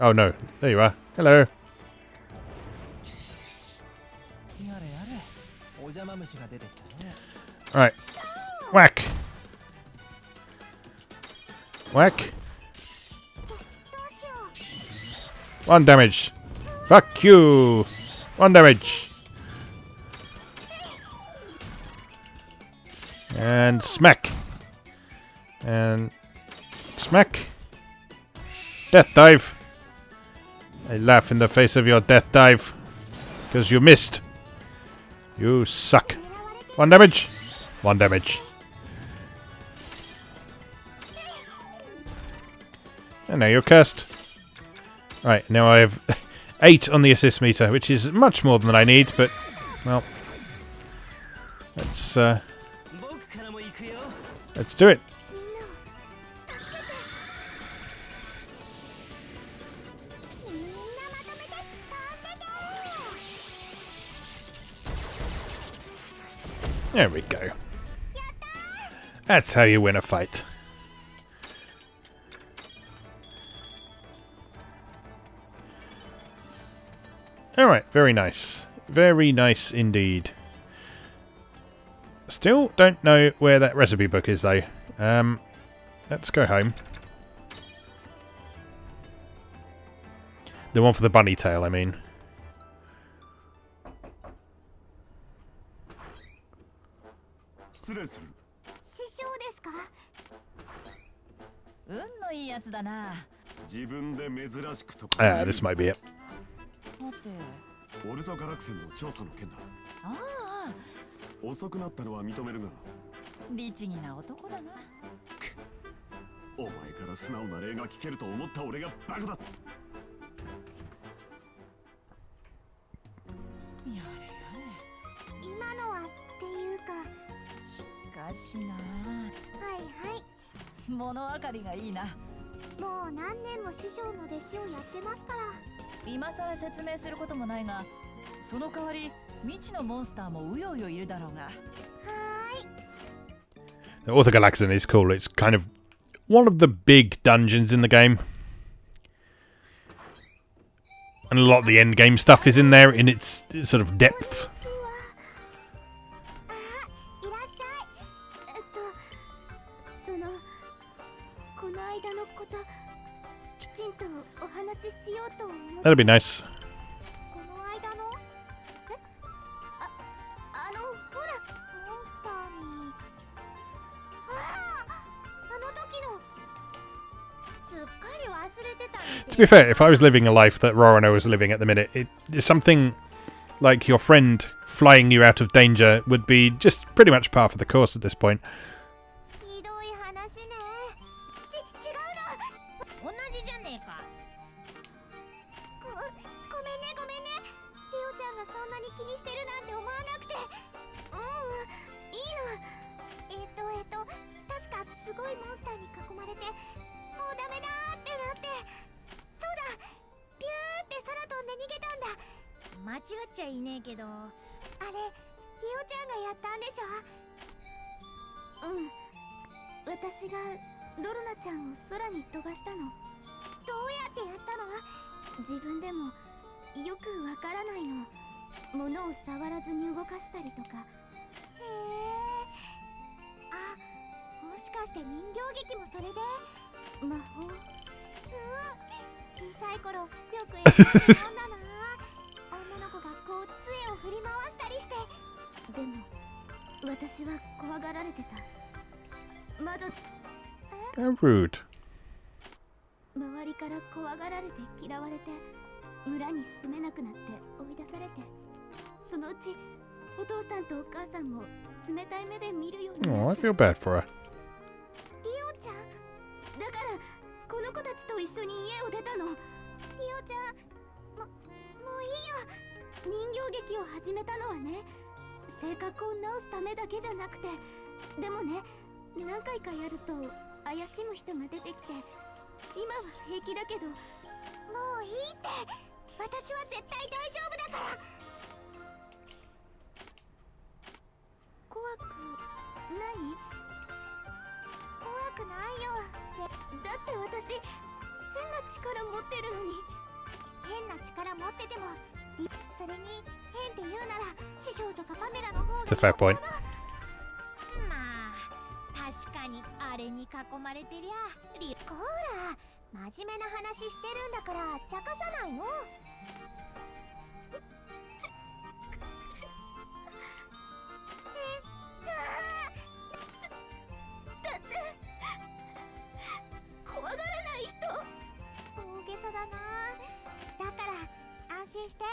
Oh no, there you are. Hello. やれやれお邪魔虫が出てきたね Alright. Whack. Whack. 1 damage. Fuck you. 1 damage. And smack. And smack. Death dive. I laugh in the face of your death dive. Because you missed. You suck. 1 damage. 1 damage. And now you're cursed. Right, now I have 8 on the assist meter, which is much more than I need, but, well, let's do it. There we go. That's how you win a fight. Alright, very nice. Very nice indeed. Still don't know where that recipe book is though. Let's go home. The one for the bunny tail, I mean. Ah, this might be it. 待ってオルトガラクセンの調査の件だ。ああ遅くなったのは認めるが、律儀な男だなお前から素直な礼が聞けると思った俺がバカだ。やれやれ今のはっていうか、しかしなはいはい、物分かりがいいなもう何年も師匠の弟子をやってますから。今さら説明することもないがその代わり未知のモンスターもうようよいるだろうが。はーい。 The Author Galaxian is cool. It's kind of one of the big dungeons in the game. And a lot of the end game stuff is in there in its sort of depths. あ、いらっしゃい。そのこの間のこときちんとお話ししようと思って。 That'd be nice. この間のほらモンスターにあの時のすっかり忘れてたみたい。 To be fair, if I was living a life that Rorona was living at the minute, it's something like your friend flying you out of danger would be just pretty much par for the course at this point. ひどい話ね。違うの。同じじゃねえか。ごめんねごめんね。リオちゃんがそんなに気にしてるなんて思わなくて。いいの。確かすごいモンスターに囲まれてもうダメだってなって。そうだ、ピューって空飛んで逃げたんだ。間違っちゃいねえけど、あれリオちゃんがやったんでしょ。私がロルナちゃんを空に飛ばしたの。どうやってやったの？自分でもよくわからないの。物を触らずに動かしたりとか。へえ。あ、もしかして人形劇もそれで魔法？小さい頃よくやってたもんだな。女の子がこう杖を振り回したりして。でも私は怖がられてた。魔女。 How rude. 周りから怖がられて嫌われて村に住めなくなって追い出されて、そのうちお父さんとお母さんも冷たい目で見るようにな Oh, っ I て。 feel bad for her. リオちゃんだからこの子たちと一緒に家を出たの。リオちゃんもういいよ。人形劇を始めたのはね、性格を直すためだけじゃなくて、でもね、何回かやると怪しむ人が出てきて、今は平気だけど。もういいって。私は絶対大丈夫だから。怖くない？怖くないよ。だって私変な力持ってるのに。変な力持ってても、それに変って言うなら師匠とかパメラの方が。 It's a fair point. まあ確かにあれに囲まれてりゃこーら真面目な話してるんだから茶化さないの。だって怖がらない人。大げさだな。だから安心して。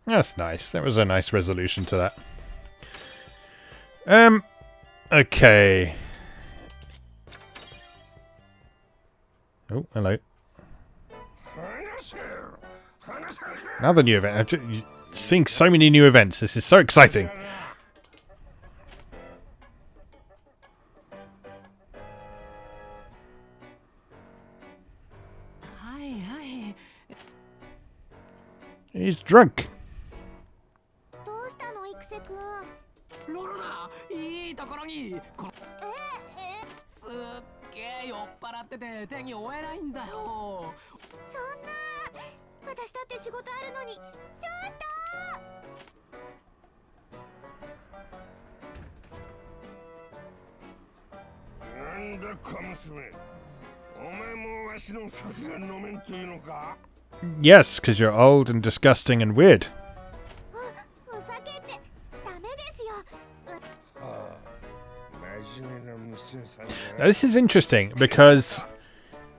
That's nice. That was a nice resolution to that. Okay. Oh, hello. Another new event. Seeing so many new events. This is so exciting. He's drunk. どうしたの育瀬くん。ロロナ、いいところにすっげえ酔っ払ってて手に負えないんだよ。そんな私だって仕事あるのに。ちょっと。なんだ小娘、お前もわしの酒が飲めんというのか。 Yes, because you're old and disgusting and weird. お酒ってダメですよ。Now, this is interesting because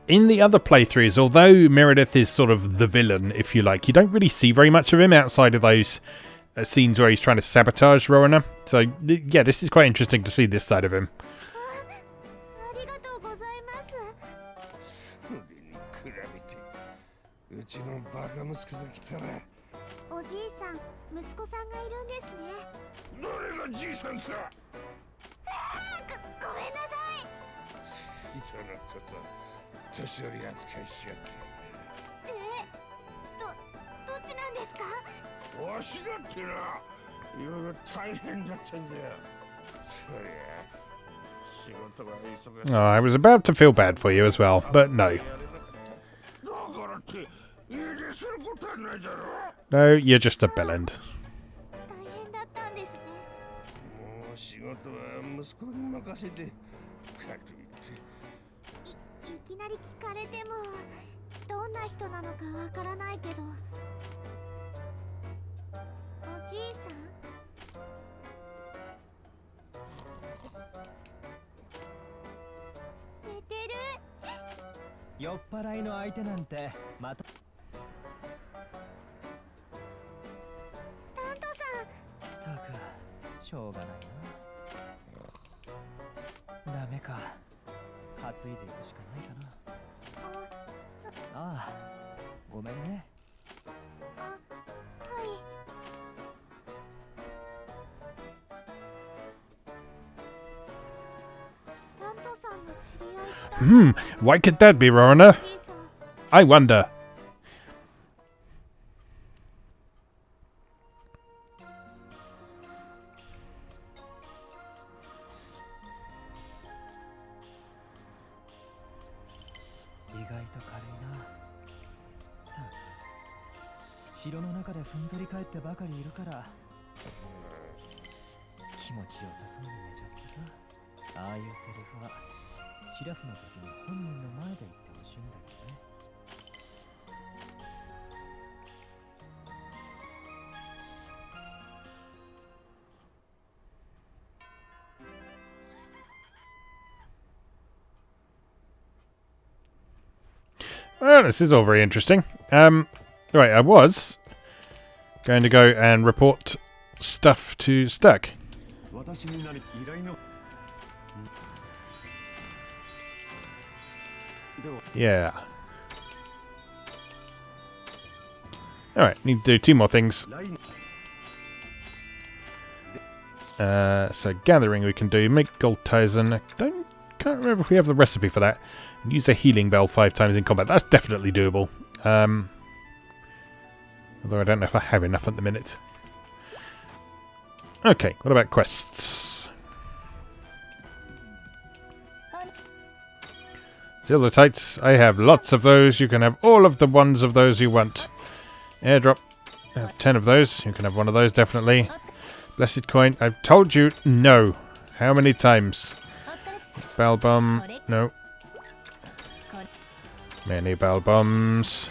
in the other playthroughs, although Meredith is sort of the villain, if you like, you don't really see very much of him outside of those scenes where he's trying to sabotage Rorona. So, yeah, this is quite interesting to see this side of him. ありがとうございます。それに比べてうちのバカ息子と来たら。おじいさん、息子さんがいるんですね。誰がじいさんか。ごめんなさい。人のこと年寄り扱いしやがって。どっちなんですか。わしだってないろいろ大変だったんだよ。そりゃ仕事が忙しい。 Oh, I was about to feel bad for you as well, but no. だからって家ですることはないだろ。 No, you're just a bellend. 大変だったんですね。もう仕事は息子に任せてかといっていきなり聞かれてもどんな人なのかわからないけど。おじいさん。寝てる。酔っ払いの相手なんてまた。タントさん。たくしょうがないな。ダメか。担いでいくしかないかな。ああ、ごめんね。はい。タントさんの知り合い。Why could that be, Rorona? おじいさん。 I wonder. 意外と軽いな。城の中でふんぞり返ってばかりいるから気持ちよさそうに寝ちゃってさ。ああいうセリフはシラフの時に本人の前で言ってほしいんだけどね。Well, this is all very interesting. Right, I was going to go and report stuff to Stuck. 私に何依頼の。 Yeah. Alright, need to do two more things. So gathering we can do. Make gold Tizen. Can't remember if we have the recipe for that. And use a healing bell 5 times in combat. That's definitely doable. Although I don't know if I have enough at the minute. Okay, what about quests? Silvertites. I have lots of those. You can have all of the ones of those you want. Airdrop. I have 10 of those. You can have one of those, definitely. Blessed coin. I've told you no. How many times? Bell bomb. No. Many bell bombs.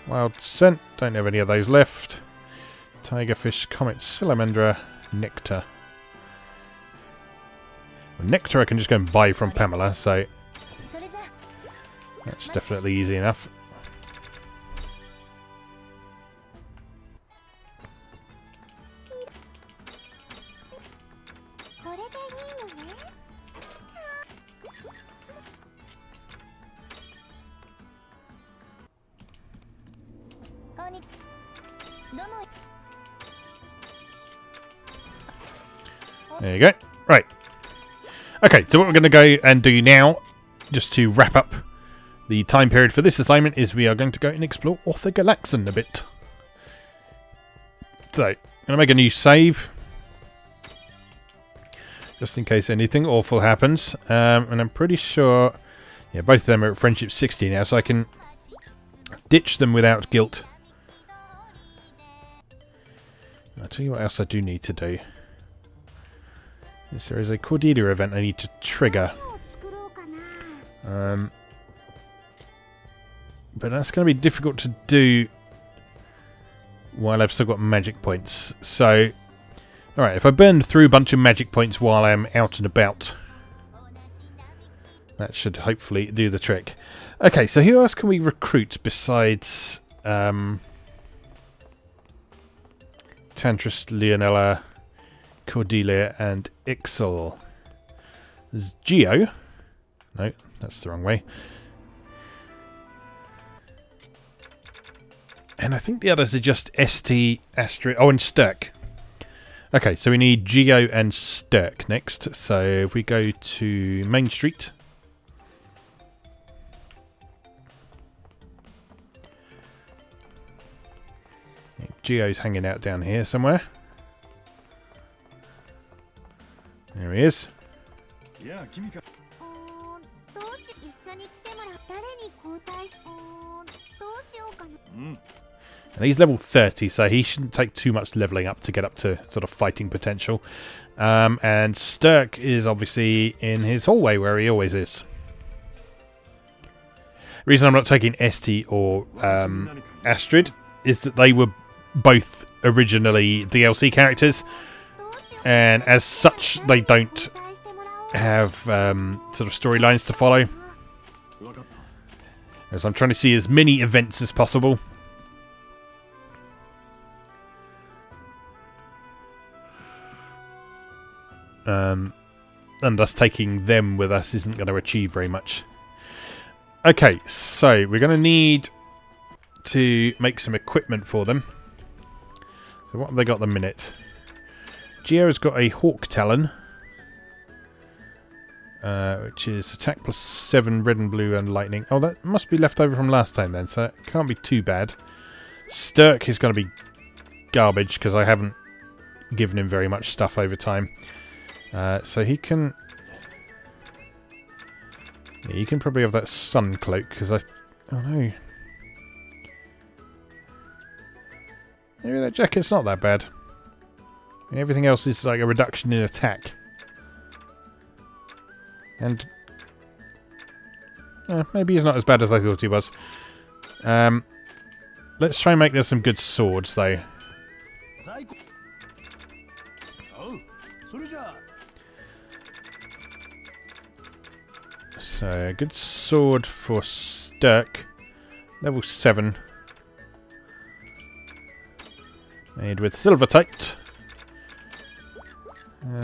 Wild scent. Don't have any of those left. Tigerfish. Comet. Salamandra. Nectar. Well, nectar I can just go and buy from Pamela, so that's definitely easy enough. There you go. Right. Okay, so what we're going to go and do now, just to wrap up the time period for this assignment, is we are going to go and explore Orthogalaxon a bit. So, I'm going to make a new save, just in case anything awful happens. And I'm pretty sure, yeah, both of them are at Friendship 60 now, so I can ditch them without guilt. I'll tell you what else I do need to do. Yes, there is a Cordelia event I need to trigger. But that's going to be difficult to do while I've still got magic points. So, alright, if I burn through a bunch of magic points while I'm out and about, that should hopefully do the trick. Okay, so who else can we recruit besides Tantris, Leonella, Cordelia and Ixel? There's Geo. No, that's the wrong way. And I think the others are just ST, Astrid. Oh, and Sturk. Okay, so we need Geo and Sturk next. So if we go to Main Street. Geo's hanging out down here somewhere. There he is. And he's level 30, so he shouldn't take too much leveling up to get up to sort of fighting potential. And Sturk is obviously in his hallway where he always is. The reason I'm not taking ST or Astrid is that they were both originally DLC characters, and as such they don't have sort of storylines to follow, as I'm trying to see as many events as possible. And us taking them with us isn't going to achieve very much. Okay, so we're going to need to make some equipment for them. So what have they got at the minute? Geo's got a Hawk Talon, which is attack plus 7, red and blue and lightning. Oh, that must be left over from last time then, so that can't be too bad. Sturk is going to be garbage because I haven't given him very much stuff over time. So he can... Yeah, you can probably have that sun cloak because I... Oh no. Maybe that jacket's not that bad. I mean, everything else is like a reduction in attack. And... maybe he's not as bad as I thought he was. Let's try and make there some good swords though. So, a good sword for Sturk. Level 7. Made with silvertite.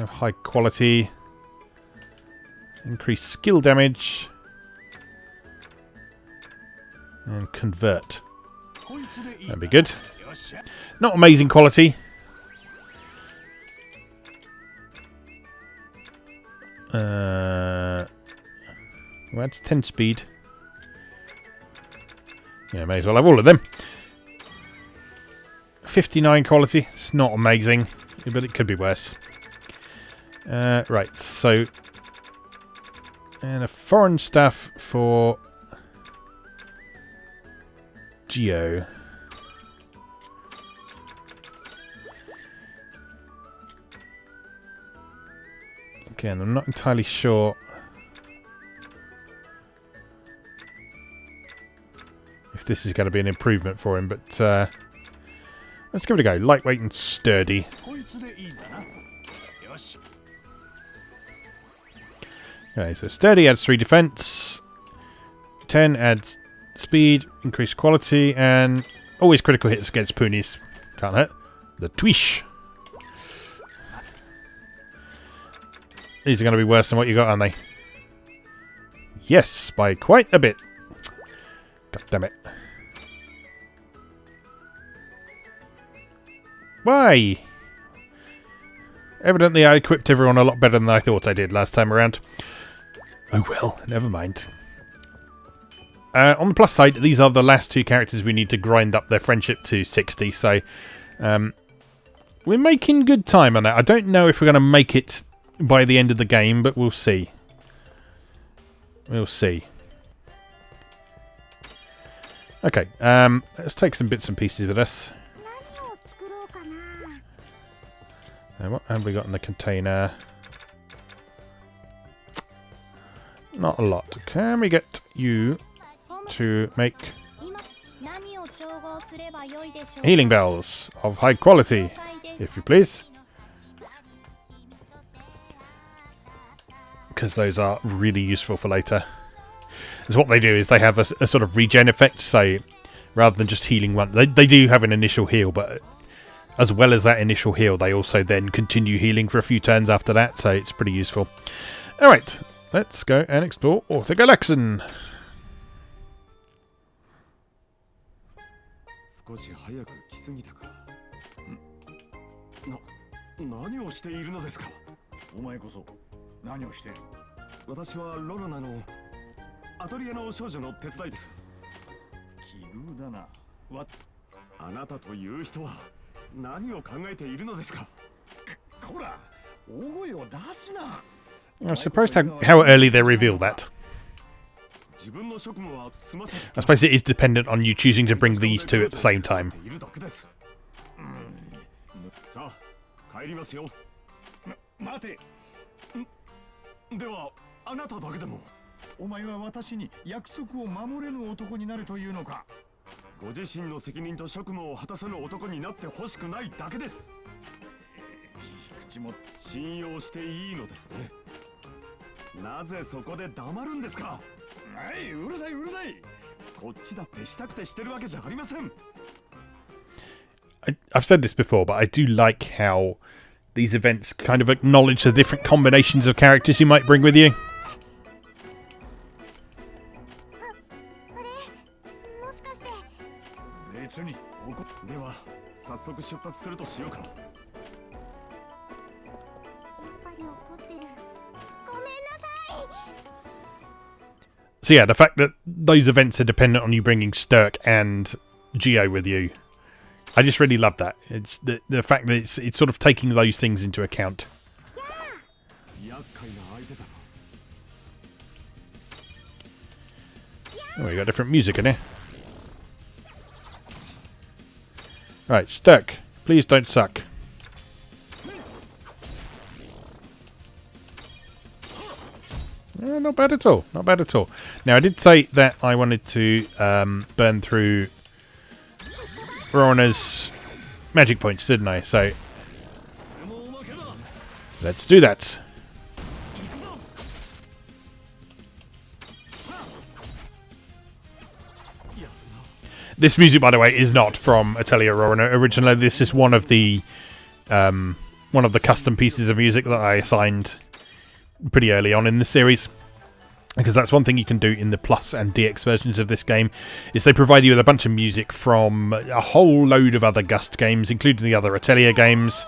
High quality. Increased skill damage. And convert. That'd be good. Not amazing quality. Well, that's 10 speed. Yeah, may as well have all of them. 59 quality. It's not amazing, but it could be worse. Right, so... And a foreign staff for... Geo. Again, I'm not entirely sure if this is going to be an improvement for him, but let's give it a go. Lightweight and sturdy. Okay, so sturdy adds 3 defense, 10 adds speed, increased quality, and always critical hits against ponies. Can't hurt. The Twish. These are going to be worse than what you got, aren't they? Yes, by quite a bit. God damn it. Why? Evidently I equipped everyone a lot better than I thought I did last time around. Oh well, never mind. On the plus side, these are the last 2 characters we need to grind up their friendship to 60, so we're making good time on that. I don't know if we're going to make it by the end of the game, but we'll see. We'll see. Okay, let's take some bits and pieces with us. What have we got in the container? Not a lot. Can we get you to make healing bells of high quality, if you please? Because those are really useful for later. Because what they do is they have a sort of regen effect, so rather than just healing one, they do have an initial heal, but as well as that initial heal, they also then continue healing for a few turns after that, so it's pretty useful. Alright, let's go and explore Orthogalaxon. 少し早く来すぎたか。何をしているのですか。お前こそ何をしている。私はロロナのアトリエの少女の手伝いです。奇遇だな。あなたという人は何を考えているのですか。こら、大声を出すな。I'm surprised how early they reveal that. I suppose it is dependent on you choosing to bring these 2 at the same time. さあ、帰りますよ。待て。では、あなただけでも。お前は私に約束を守れぬ男になれというのか。ご自身の責任と職務を果たせぬ男になってほしくないだけです。口も信用していいのですね。なぜそこで黙るんですか。はい、うるさいうるさい。こっちだってしたくてしてるわけじゃありません。I've said this before, but I do like how these events kind of acknowledge the different combinations of characters you might bring with you. 別にでは早速出発するとしようか。やっぱり怒ってる。ごめんなさい。So yeah, the fact that those events are dependent on you bringing Sturk and Geo with you, I just really love that. It's the fact that it's sort of taking those things into account. Oh, we got different music in here. Right, Sturk, please don't suck. Not bad at all. Not bad at all. Now, I did say that I wanted to burn through Rorona's magic points, didn't I? So, let's do that. This music, by the way, is not from Atelier Rorona. Originally, this is one of the custom pieces of music that I assigned pretty early on in the series, because that's one thing you can do in the Plus and DX versions of this game, is they provide you with a bunch of music from a whole load of other Gust games, including the other Atelier games.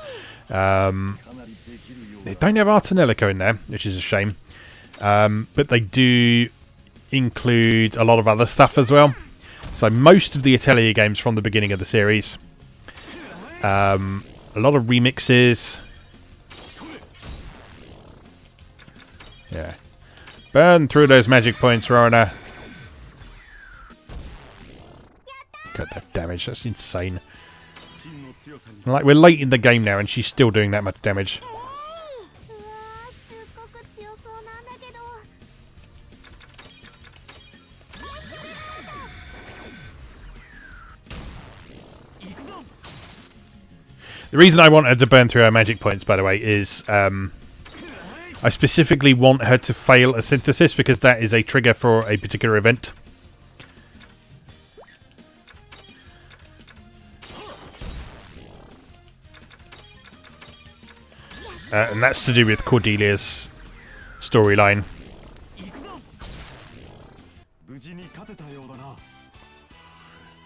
They don't have Artanelico in there, which is a shame. But they do include a lot of other stuff as well. So most of the Atelier games from the beginning of the series. A lot of remixes. Yeah. Burn through those magic points, Rorona. God, that damage. That's insane. Like, we're late in the game now and she's still doing that much damage. The reason I want her to burn through her magic points, by the way, is I specifically want her to fail a synthesis because that is a trigger for a particular event. And that's to do with Cordelia's storyline.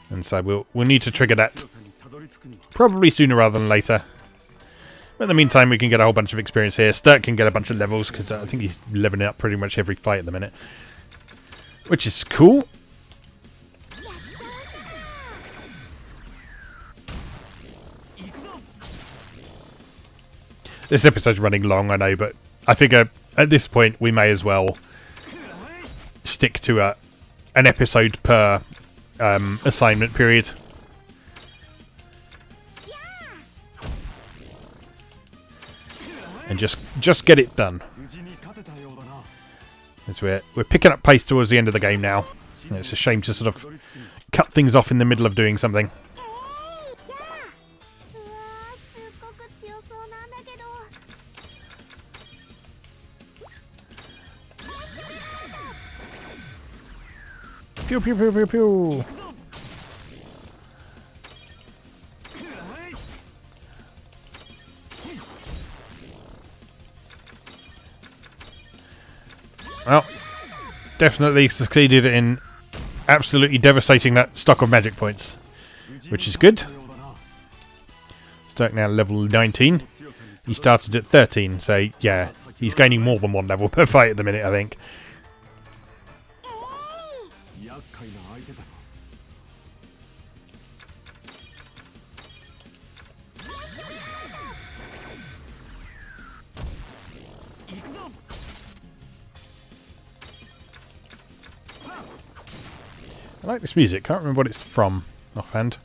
And so we'll need to trigger that probably sooner rather than later. But in the meantime, we can get a whole bunch of experience here. Sturk can get a bunch of levels because I think he's leveling up pretty much every fight at the minute, which is cool. This episode's running long, I know, but I figure at this point we may as well stick to an episode per assignment period. And just get it done. As we're picking up pace towards the end of the game now. And it's a shame to sort of cut things off in the middle of doing something. Pew pew pew pew pew. Well, definitely succeeded in absolutely devastating that stock of magic points, which is good. Stark now level 19. He started at 13, so yeah, he's gaining more than one level per fight at the minute, I think. I like this music. Can't remember what it's from offhand.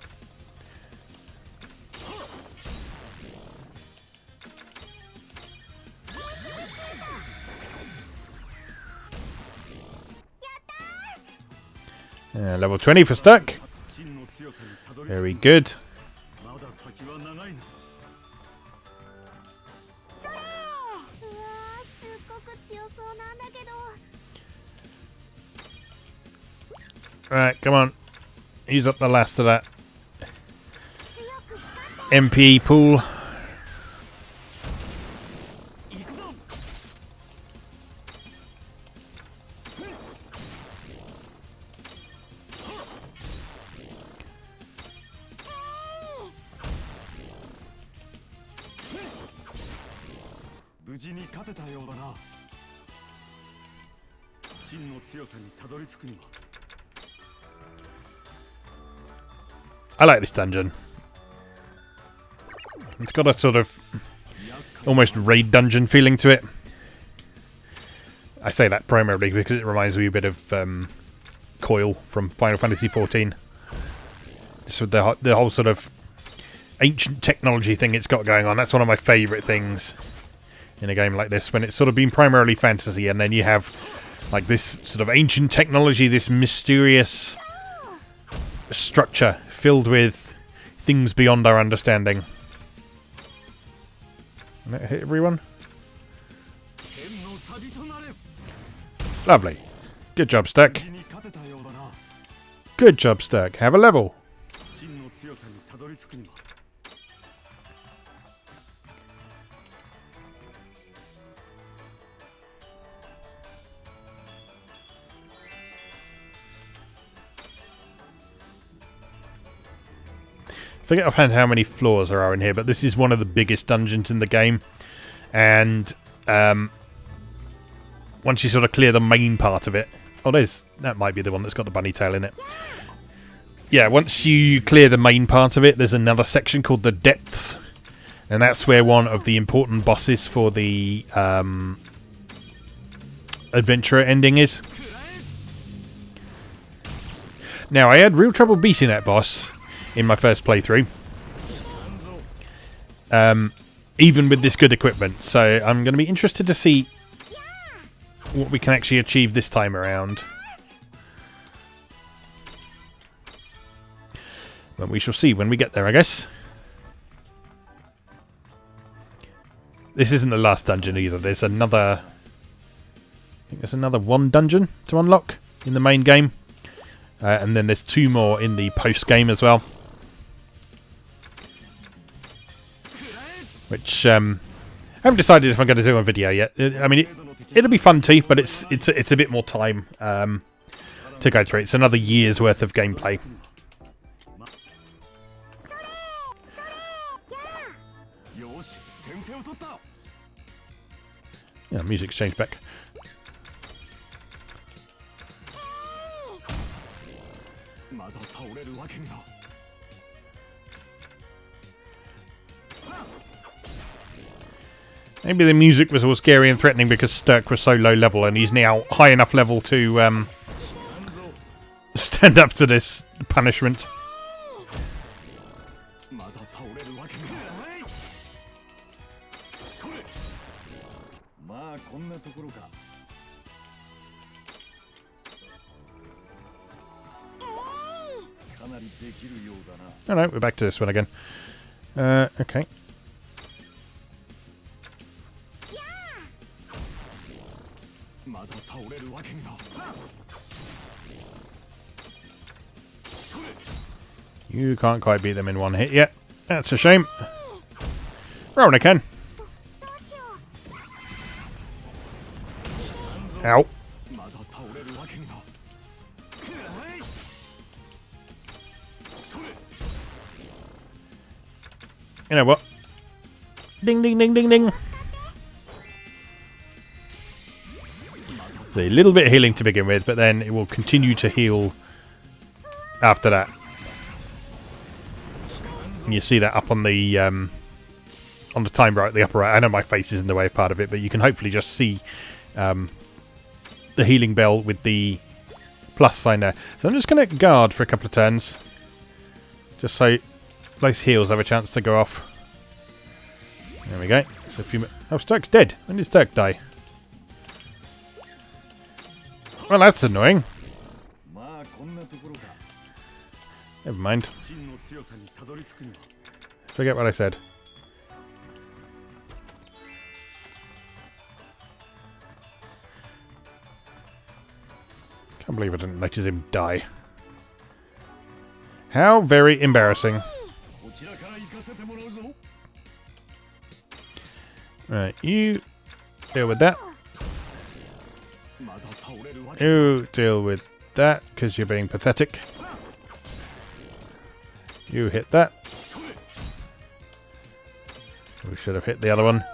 Level 20 for Stuck. Very good. Right, come on. Use up the last of that MP pool. I like this dungeon. It's got a sort of almost raid dungeon feeling to it. I say that primarily because it reminds me a bit of Coil from Final Fantasy XIV. This with the whole sort of ancient technology thing it's got going on. That's one of my favourite things in a game like this, when it's sort of been primarily fantasy and then you have like this sort of ancient technology, this mysterious structure filled with things beyond our understanding. Did that hit everyone? Lovely. Good job, Stack. Good job, Stack. Have a level. Forget offhand how many floors there are in here, but this is one of the biggest dungeons in the game. And once you sort of clear the main part of it... Oh, that might be the one that's got the bunny tail in it. Yeah, once you clear the main part of it, there's another section called the Depths. And that's where one of the important bosses for the adventurer ending is. Now, I had real trouble beating that boss in my first playthrough. Even with this good equipment. So I'm going to be interested to see what we can actually achieve this time around. But we shall see when we get there, I guess. This isn't the last dungeon either. There's another... I think there's another one dungeon to unlock in the main game. And then there's 2 more in the post-game as well. Which, I haven't decided if I'm going to do a video yet. I mean, it'll be fun too, but it's a bit more time to go through. It's another year's worth of gameplay. Yeah, music's changed back. Maybe the music was all scary and threatening because Sturk was so low level, and he's now high enough level to stand up to this punishment. Oh no, we're back to this one again. Okay. You can't quite beat them in one hit yet. That's a shame. Rorona can. Ow. You know what? Ding, ding, ding, ding, ding. A little bit of healing to begin with, but then it will continue to heal after that. And you see that up on the time bar at the upper right. I know my face is in the way of part of it, but you can hopefully just see the healing bell with the plus sign there. So I'm just going to guard for a couple of turns, just so those heals have a chance to go off. There we go. So a few. Oh, Sturk's dead. When did Sturk die? Well, that's annoying. Never mind. Forget what I said. Can't believe I didn't notice him die. How very embarrassing. Right, you deal with that. You deal with that, because you're being pathetic. You hit that. We should have hit the other one.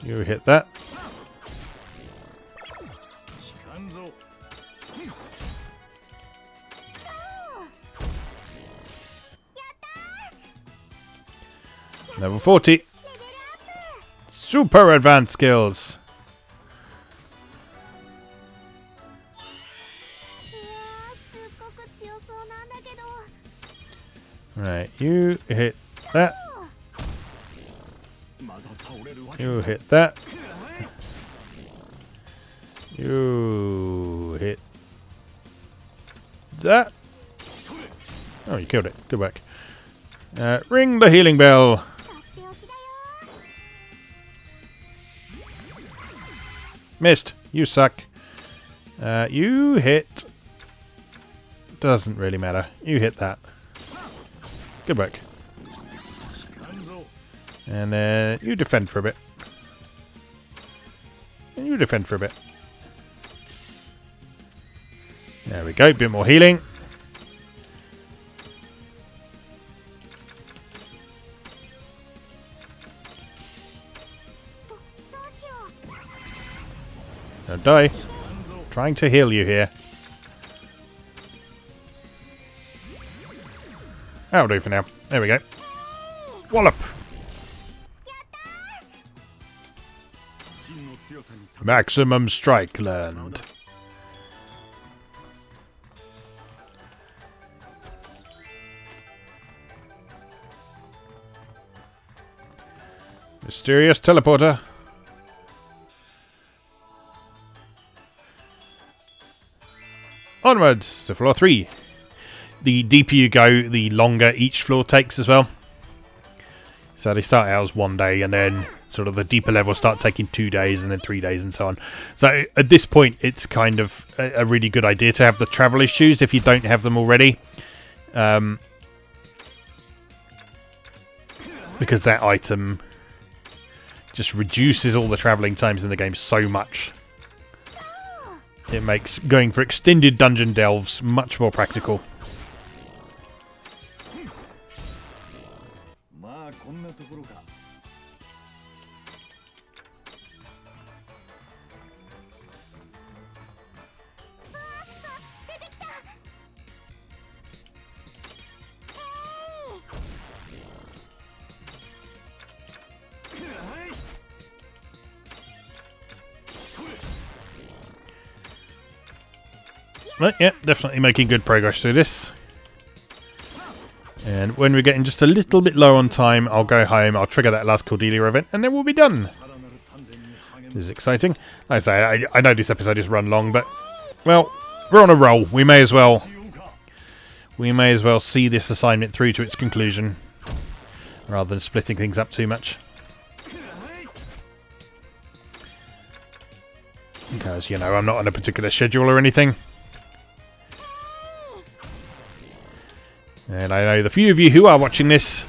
You hit that. Level 40. Super advanced skills. Right, you hit that. You hit that. You hit that. Oh, you killed it. Good work. Ring the healing bell. Missed. You suck. You hit... Doesn't really matter. You hit that. Good work. And then you defend for a bit. And you defend for a bit. There we go. Bit more healing. Don't die. Trying to heal you here. That'll do for now. There we go. Wallop! Maximum strike learned. Mysterious teleporter. Onwards to floor 3. The deeper you go, the longer each floor takes as well. So they start out as 1 day, and then sort of the deeper levels start taking 2 days, and then 3 days, and so on. So at this point, it's kind of a really good idea to have the travel issues if you don't have them already. Because that item just reduces all the travelling times in the game so much. It makes going for extended dungeon delves much more practical. Right, yeah, definitely making good progress through this. And when we're getting just a little bit low on time, I'll go home, I'll trigger that last Cordelia event, and then we'll be done. This is exciting. Like I say, I know this episode is run long, but, well, we're on a roll. We may as well see this assignment through to its conclusion, rather than splitting things up too much. Because, you know, I'm not on a particular schedule or anything. And I know the few of you who are watching this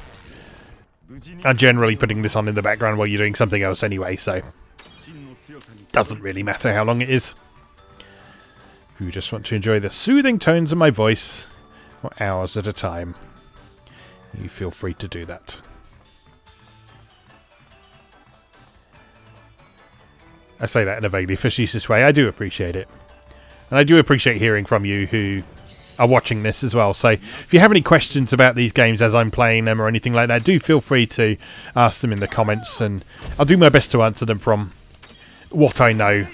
are generally putting this on in the background while you're doing something else anyway, so doesn't really matter how long it is. If you just want to enjoy the soothing tones of my voice for hours at a time, you feel free to do that. I say that in a vaguely facetious way. I do appreciate it. And I do appreciate hearing from you who are watching this as well. So if you have any questions about these games as I'm playing them or anything like that, do feel free to ask them in the comments, and I'll do my best to answer them from what I know.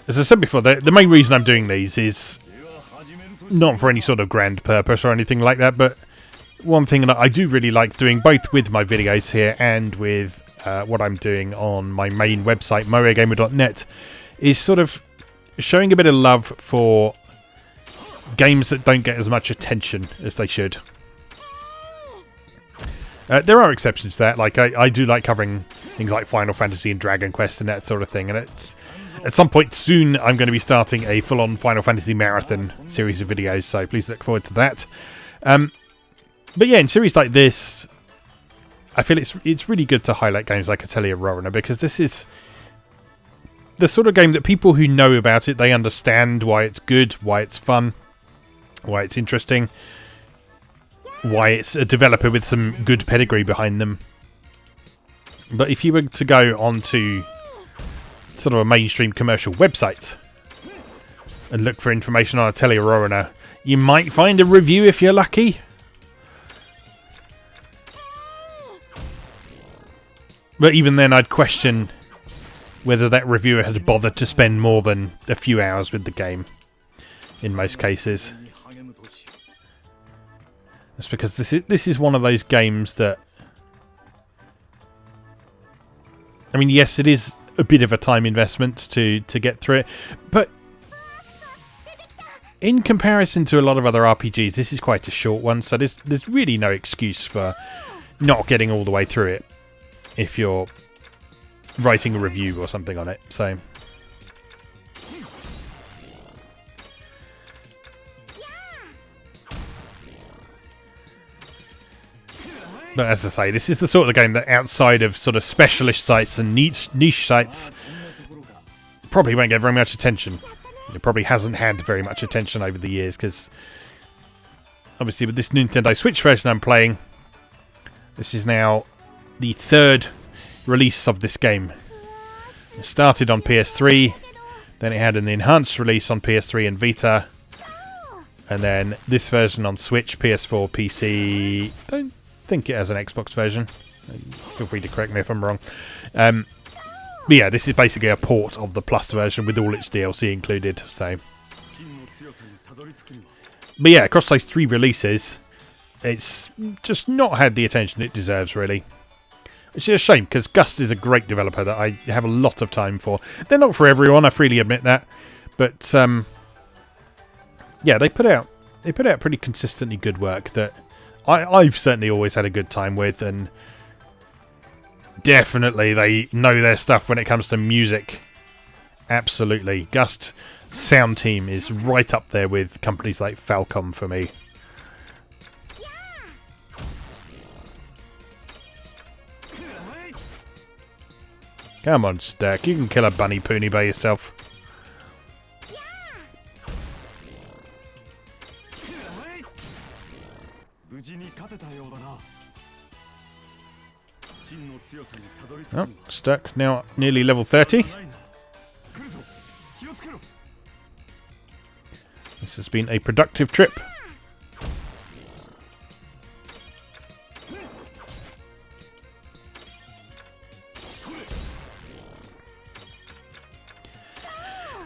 As I said before, the main reason I'm doing these is not for any sort of grand purpose or anything like that, but one thing that I do really like doing, both with my videos here and with what I'm doing on my main website, MarioGamer.net, is sort of showing a bit of love for games that don't get as much attention as they should. There are exceptions to that. Like I do like covering things like Final Fantasy and Dragon Quest and that sort of thing, and it's at some point soon I'm going to be starting a full-on Final Fantasy marathon series of videos, so please look forward to that. But yeah, in series like this, I feel it's really good to highlight games like Atelier Rorona, because this is the sort of game that people who know about it, they understand why it's good, why it's fun, why it's interesting, why it's a developer with some good pedigree behind them. But if you were to go onto sort of a mainstream commercial website and look for information on Atelier Rorona, you might find a review if you're lucky. But even then, I'd question whether that reviewer had bothered to spend more than a few hours with the game, in most cases. That's because this is one of those games that, I mean, yes, it is a bit of a time investment to get through it, but in comparison to a lot of other RPGs, this is quite a short one, so there's really no excuse for not getting all the way through it if you're writing a review or something on it. So but as I say, this is the sort of game that outside of sort of specialist sites and niche sites probably won't get very much attention. It probably hasn't had very much attention over the years because obviously with this Nintendo Switch version I'm playing, this is now the third release of this game. It started on PS3, then it had an enhanced release on PS3 and Vita, and then this version on Switch, PS4, PC. Don't think it has an Xbox version. Feel free to correct me if I'm wrong. But yeah, this is basically a port of the Plus version with all its DLC included. So, but yeah, across those three releases, it's just not had the attention it deserves, really. Which is a shame, because Gust is a great developer that I have a lot of time for. They're not for everyone, I freely admit that. But, yeah, they put out pretty consistently good work that I've certainly always had a good time with. And definitely they know their stuff when it comes to music. Absolutely. Gust sound team is right up there with companies like Falcom for me. Come on, Stack. You can kill a bunny pony by yourself. Oh, Stuck. Now nearly level 30. This has been a productive trip.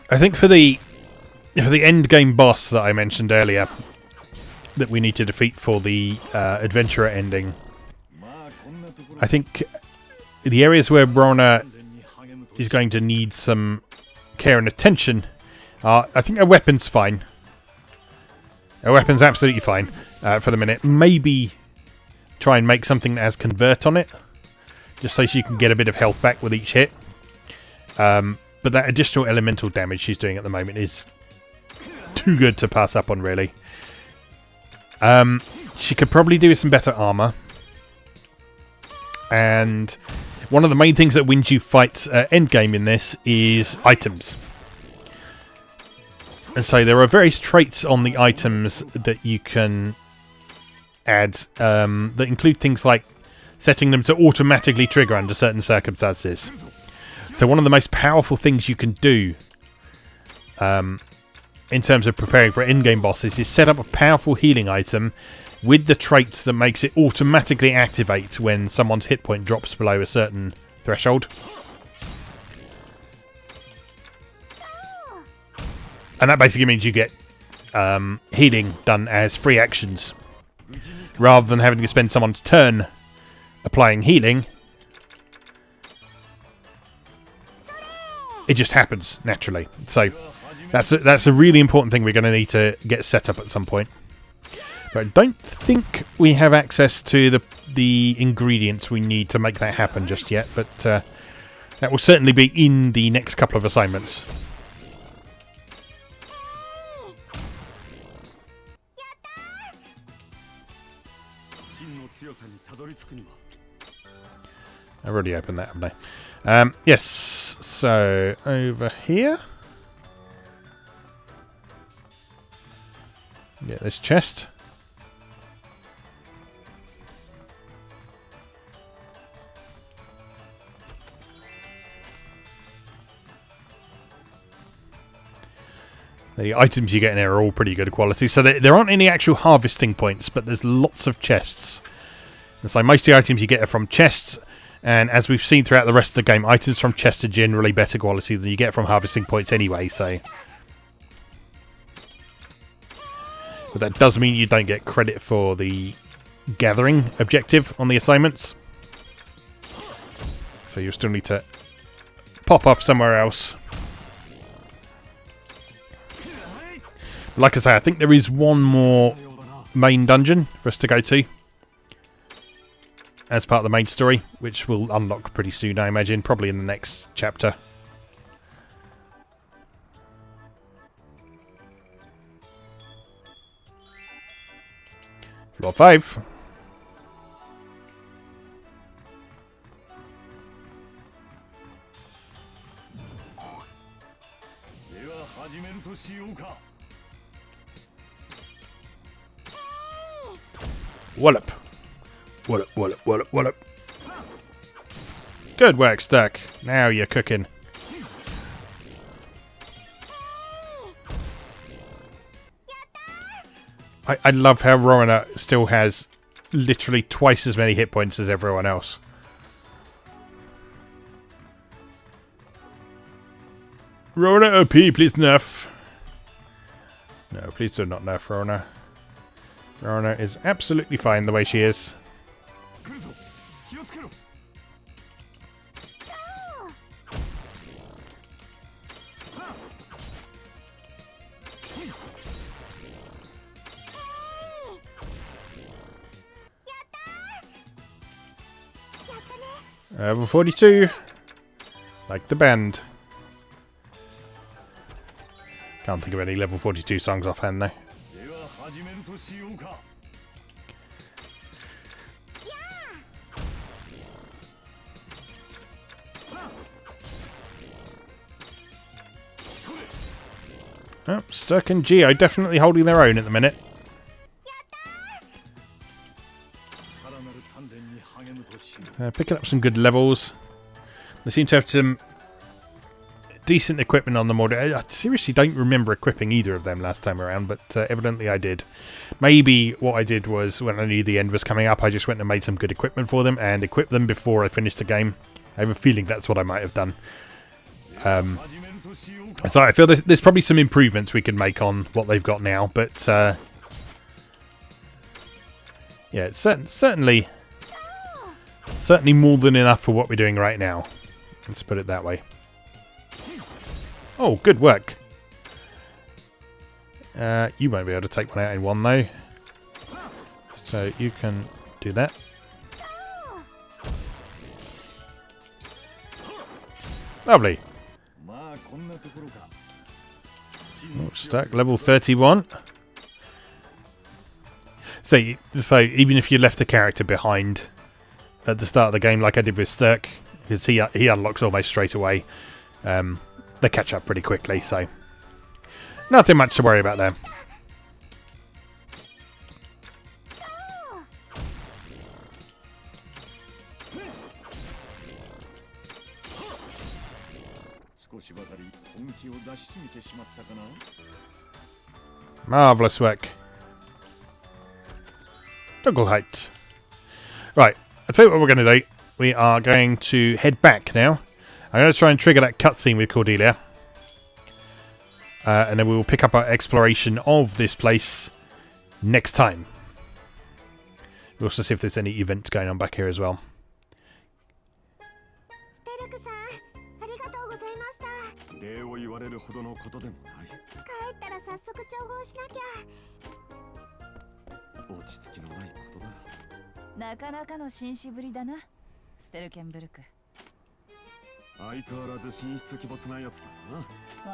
I think for the end game boss that I mentioned earlier that we need to defeat for the adventurer ending, I think the areas where Rorona is going to need some care and attention are, I think her weapon's fine. Her weapon's absolutely fine for the minute. Maybe try and make something that has convert on it, just so she can get a bit of health back with each hit. But that additional elemental damage she's doing at the moment is too good to pass up on, really. She could probably do with some better armor. And one of the main things that wins you fights endgame in this is items. And so there are various traits on the items that you can add that include things like setting them to automatically trigger under certain circumstances. So one of the most powerful things you can do in terms of preparing for in-game bosses is set up a powerful healing item with the traits that makes it automatically activate when someone's hit point drops below a certain threshold. And that basically means you get healing done as free actions. Rather than having to spend someone's turn applying healing, it just happens naturally. So that's a really important thing we're going to need to get set up at some point. But I don't think we have access to the ingredients we need to make that happen just yet. But that will certainly be in the next couple of assignments. I've already opened that, haven't I? Yes, so over here. Get this chest. The items you get in here are all pretty good quality. So there aren't any actual harvesting points, but there's lots of chests. And so most of the items you get are from chests. And as we've seen throughout the rest of the game, items from chests are generally better quality than you get from harvesting points anyway. So, but that does mean you don't get credit for the gathering objective on the assignments. So you'll still need to pop off somewhere else. Like I say, I think there is one more main dungeon for us to go to as part of the main story, which will unlock pretty soon, I imagine, probably in the next chapter. Floor 5. しようか。 Wallop. Wallop, wallop, wallop, wallop. Good work, Stuck. Now you're cooking. I love how Rorona still has literally twice as many hit points as everyone else. Rorona OP, please nerf. No, please do not nerf Rorona. Rorona is absolutely fine the way she is. 来るぞ。気をつけろ。 Level 42. Like the band. Can't think of any level 42 songs offhand though. では始めるとしようか。 Oh, Stuck and Geo definitely holding their own at the minute. さらなる鍛錬に励むとしよう。 Picking up some good levels. They seem to have some decent equipment on them. I seriously don't remember equipping either of them last time around, but evidently I did. Maybe what I did was, when I knew the end was coming up, I just went and made some good equipment for them and equipped them before I finished the game. I have a feeling that's what I might have done. So I feel there's probably some improvements we can make on what they've got now, but yeah, it's certainly more than enough for what we're doing right now. Let's put it that way. Oh, good work. You won't be able to take one out in one though, so you can do that. Lovely. まあこんなところか。 Oh, Stuck level 31. So even if you left a character behind at the start of the game, like I did with Stuck, because he unlocks almost straight away, they catch up pretty quickly. So nothing much to worry about there. 少しばかり本気を出しすぎてしまったかな。 Marvellous work. Toggle height. Right, I'll tell you what we're going to do. We are going to head back now. I'm going to try and trigger that cutscene with Cordelia. And then we will pick up our exploration of this place next time. We'll also see if there's any events going on back here as well. ステルクさん、ありがとうございました。礼を言われるほどのことでもない。帰ったら早速調合しなきゃ。落ち着きのないことだ。なかなかの紳士ぶりだな、ステルケンブルク。相変わらず神出鬼没なやつだな。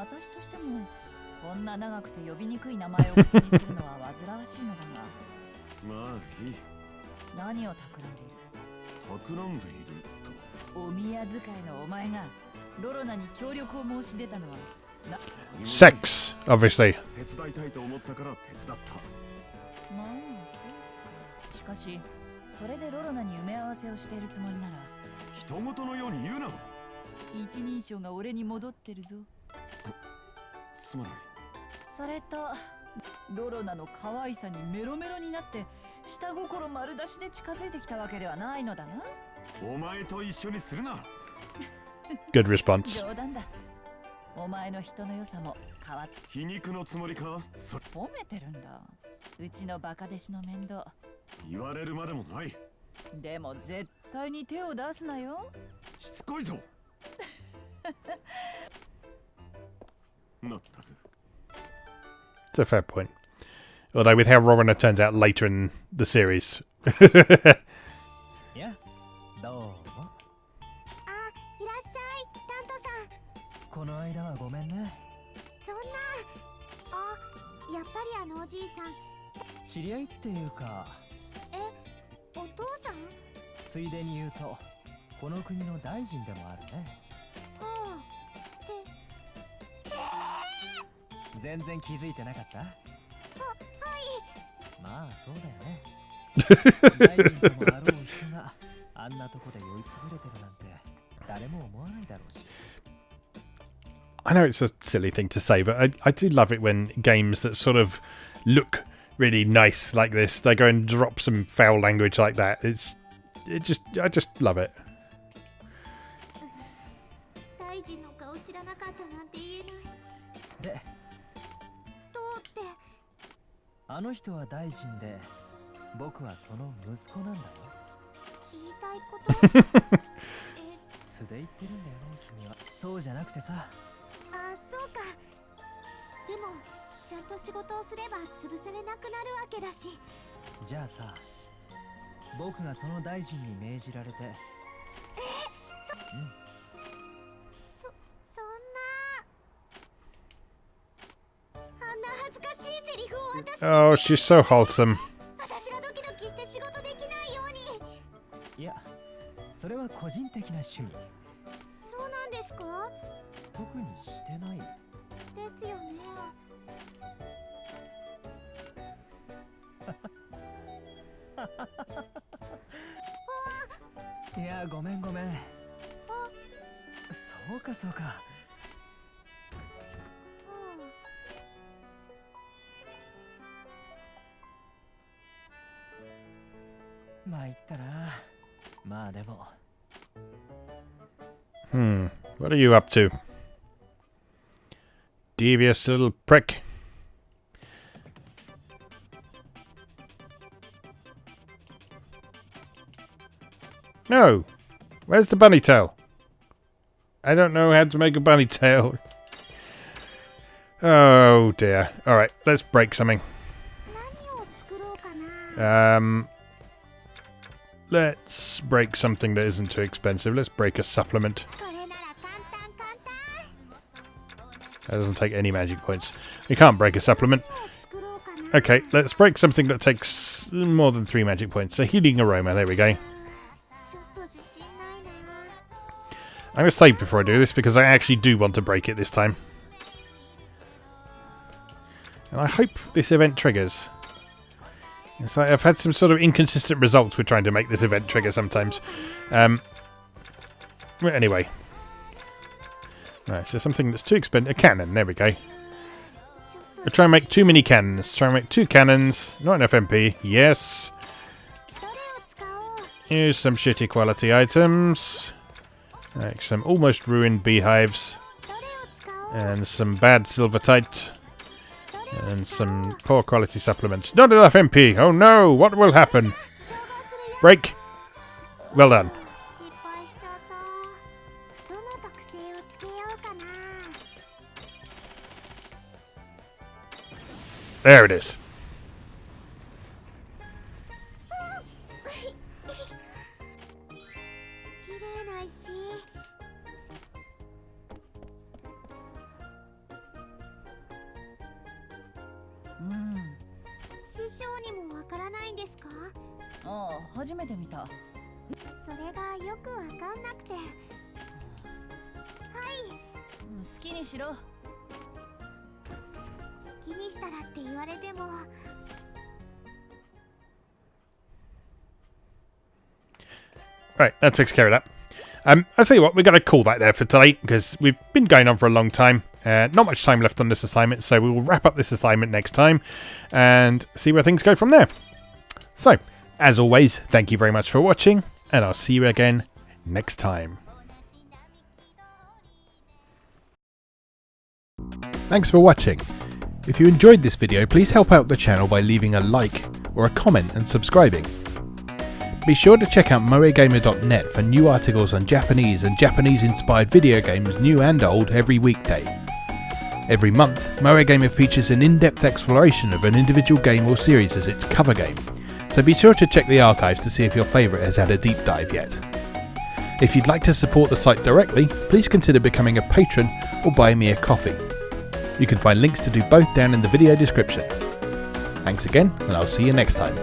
私としてもこんな長くて呼びにくい名前を口にするのは煩わしいのだが。まあいい。何を企んでいる？企んでいると。お宮遣いのお前がロロナに協力を申し出たのはな。 Sex, obviously. 手伝いたいと思ったから手伝った。まあそう。しかしそれでロロナに埋め合わせをしているつもりなら。人事のように言うな。一人称が俺に戻ってるぞ。すまない。それとロロナの可愛さにメロメロになって下心丸出しで近づいてきたわけではないのだな。お前と一緒にするな。Good response. 冗談だ。お前の人の良さも変わって。皮肉のつもりか。それ褒めてるんだ。うちのバカ弟子の面倒。言われるまでもない。でも絶対に手を出すなよ。しつこいぞ。まったく。 It's a fair point. Although with how Rorona turns out later in the series. いや、どうも。あ、いらっしゃい、タントさん。この間はごめんね。そんな。あ、やっぱりおじいさん。知り合いっていうか、え、お父さん？ついでに言うと、この国の大臣でもあるね。はあ。って。全然気づいてなかった？まあそうだよね。大臣ともあろう人があんなとこで酔いつぶれてるなんて誰も思わないだろうし。I know it's a silly thing to say, but I do love it when games that sort of look really nice like this, they go and drop some foul language like that. I just love it. 大臣の顔知らなかったなんて言えない。で、どうって。あの人は大臣で、僕はその息子なんだよ。言いたいこと素で言ってるんだよね、君は。そうじゃなくてさ。あ、そうか。でもちゃんと仕事をすれば潰されなくなるわけだし。じゃあさ、僕がその大臣に命じられて。そんな。あんな恥ずかしいセリフを私が。Oh, she's so wholesome. 私がドキドキして仕事できないように。いや、それは個人的な趣味。そうなんですか？特にしてない。ですよね。いや、ごめん。そうか。参ったな。まあでも。What are you up to? Devious little prick. No! Where's the bunny tail? I don't know how to make a bunny tail. Oh dear. Alright, let's break something. Let's break something that isn't too expensive. Let's break a supplement. That doesn't take any magic points. We can't break a supplement. Okay, let's break something that takes more than 3 magic points. A healing aroma, there we go. I'm going to save before I do this because I actually do want to break it this time. And I hope this event triggers. It's like I've had some sort of inconsistent results with trying to make this event trigger sometimes. Well, anyway. Right, so something that's too expensive. A cannon, there we go. We'll try and make too many cannons. Try and make 2 cannons. Not enough MP. Yes. Here's some shitty quality items. Like some almost ruined beehives. And some bad silvertite. And some poor quality supplements. Not enough MP. Oh no! What will happen? Break. Well done. There it is. Oh, 初めて見た。それがよくわかんなくて。はい。好きにしろ。好きにしたらって言われても。Right, that takes care of that. I'll tell you what, we're going to call that there for today because we've been going on for a long time. Not much time left on this assignment, so we will wrap up this assignment next time and see where things go from there. So, as always, thank you very much for watching, and I'll see you again next time. Thanks for watching. If you enjoyed this video, please help out the channel by leaving a like or a comment and subscribing. Be sure to check out moegamer.net for new articles on Japanese and Japanese-inspired video games, new and old, every weekday. Every month, Moegamer features an in-depth exploration of an individual game or series as its cover game, so be sure to check the archives to see if your favourite has had a deep dive yet. If you'd like to support the site directly, please consider becoming a patron or buy me a coffee. You can find links to do both down in the video description. Thanks again, and I'll see you next time.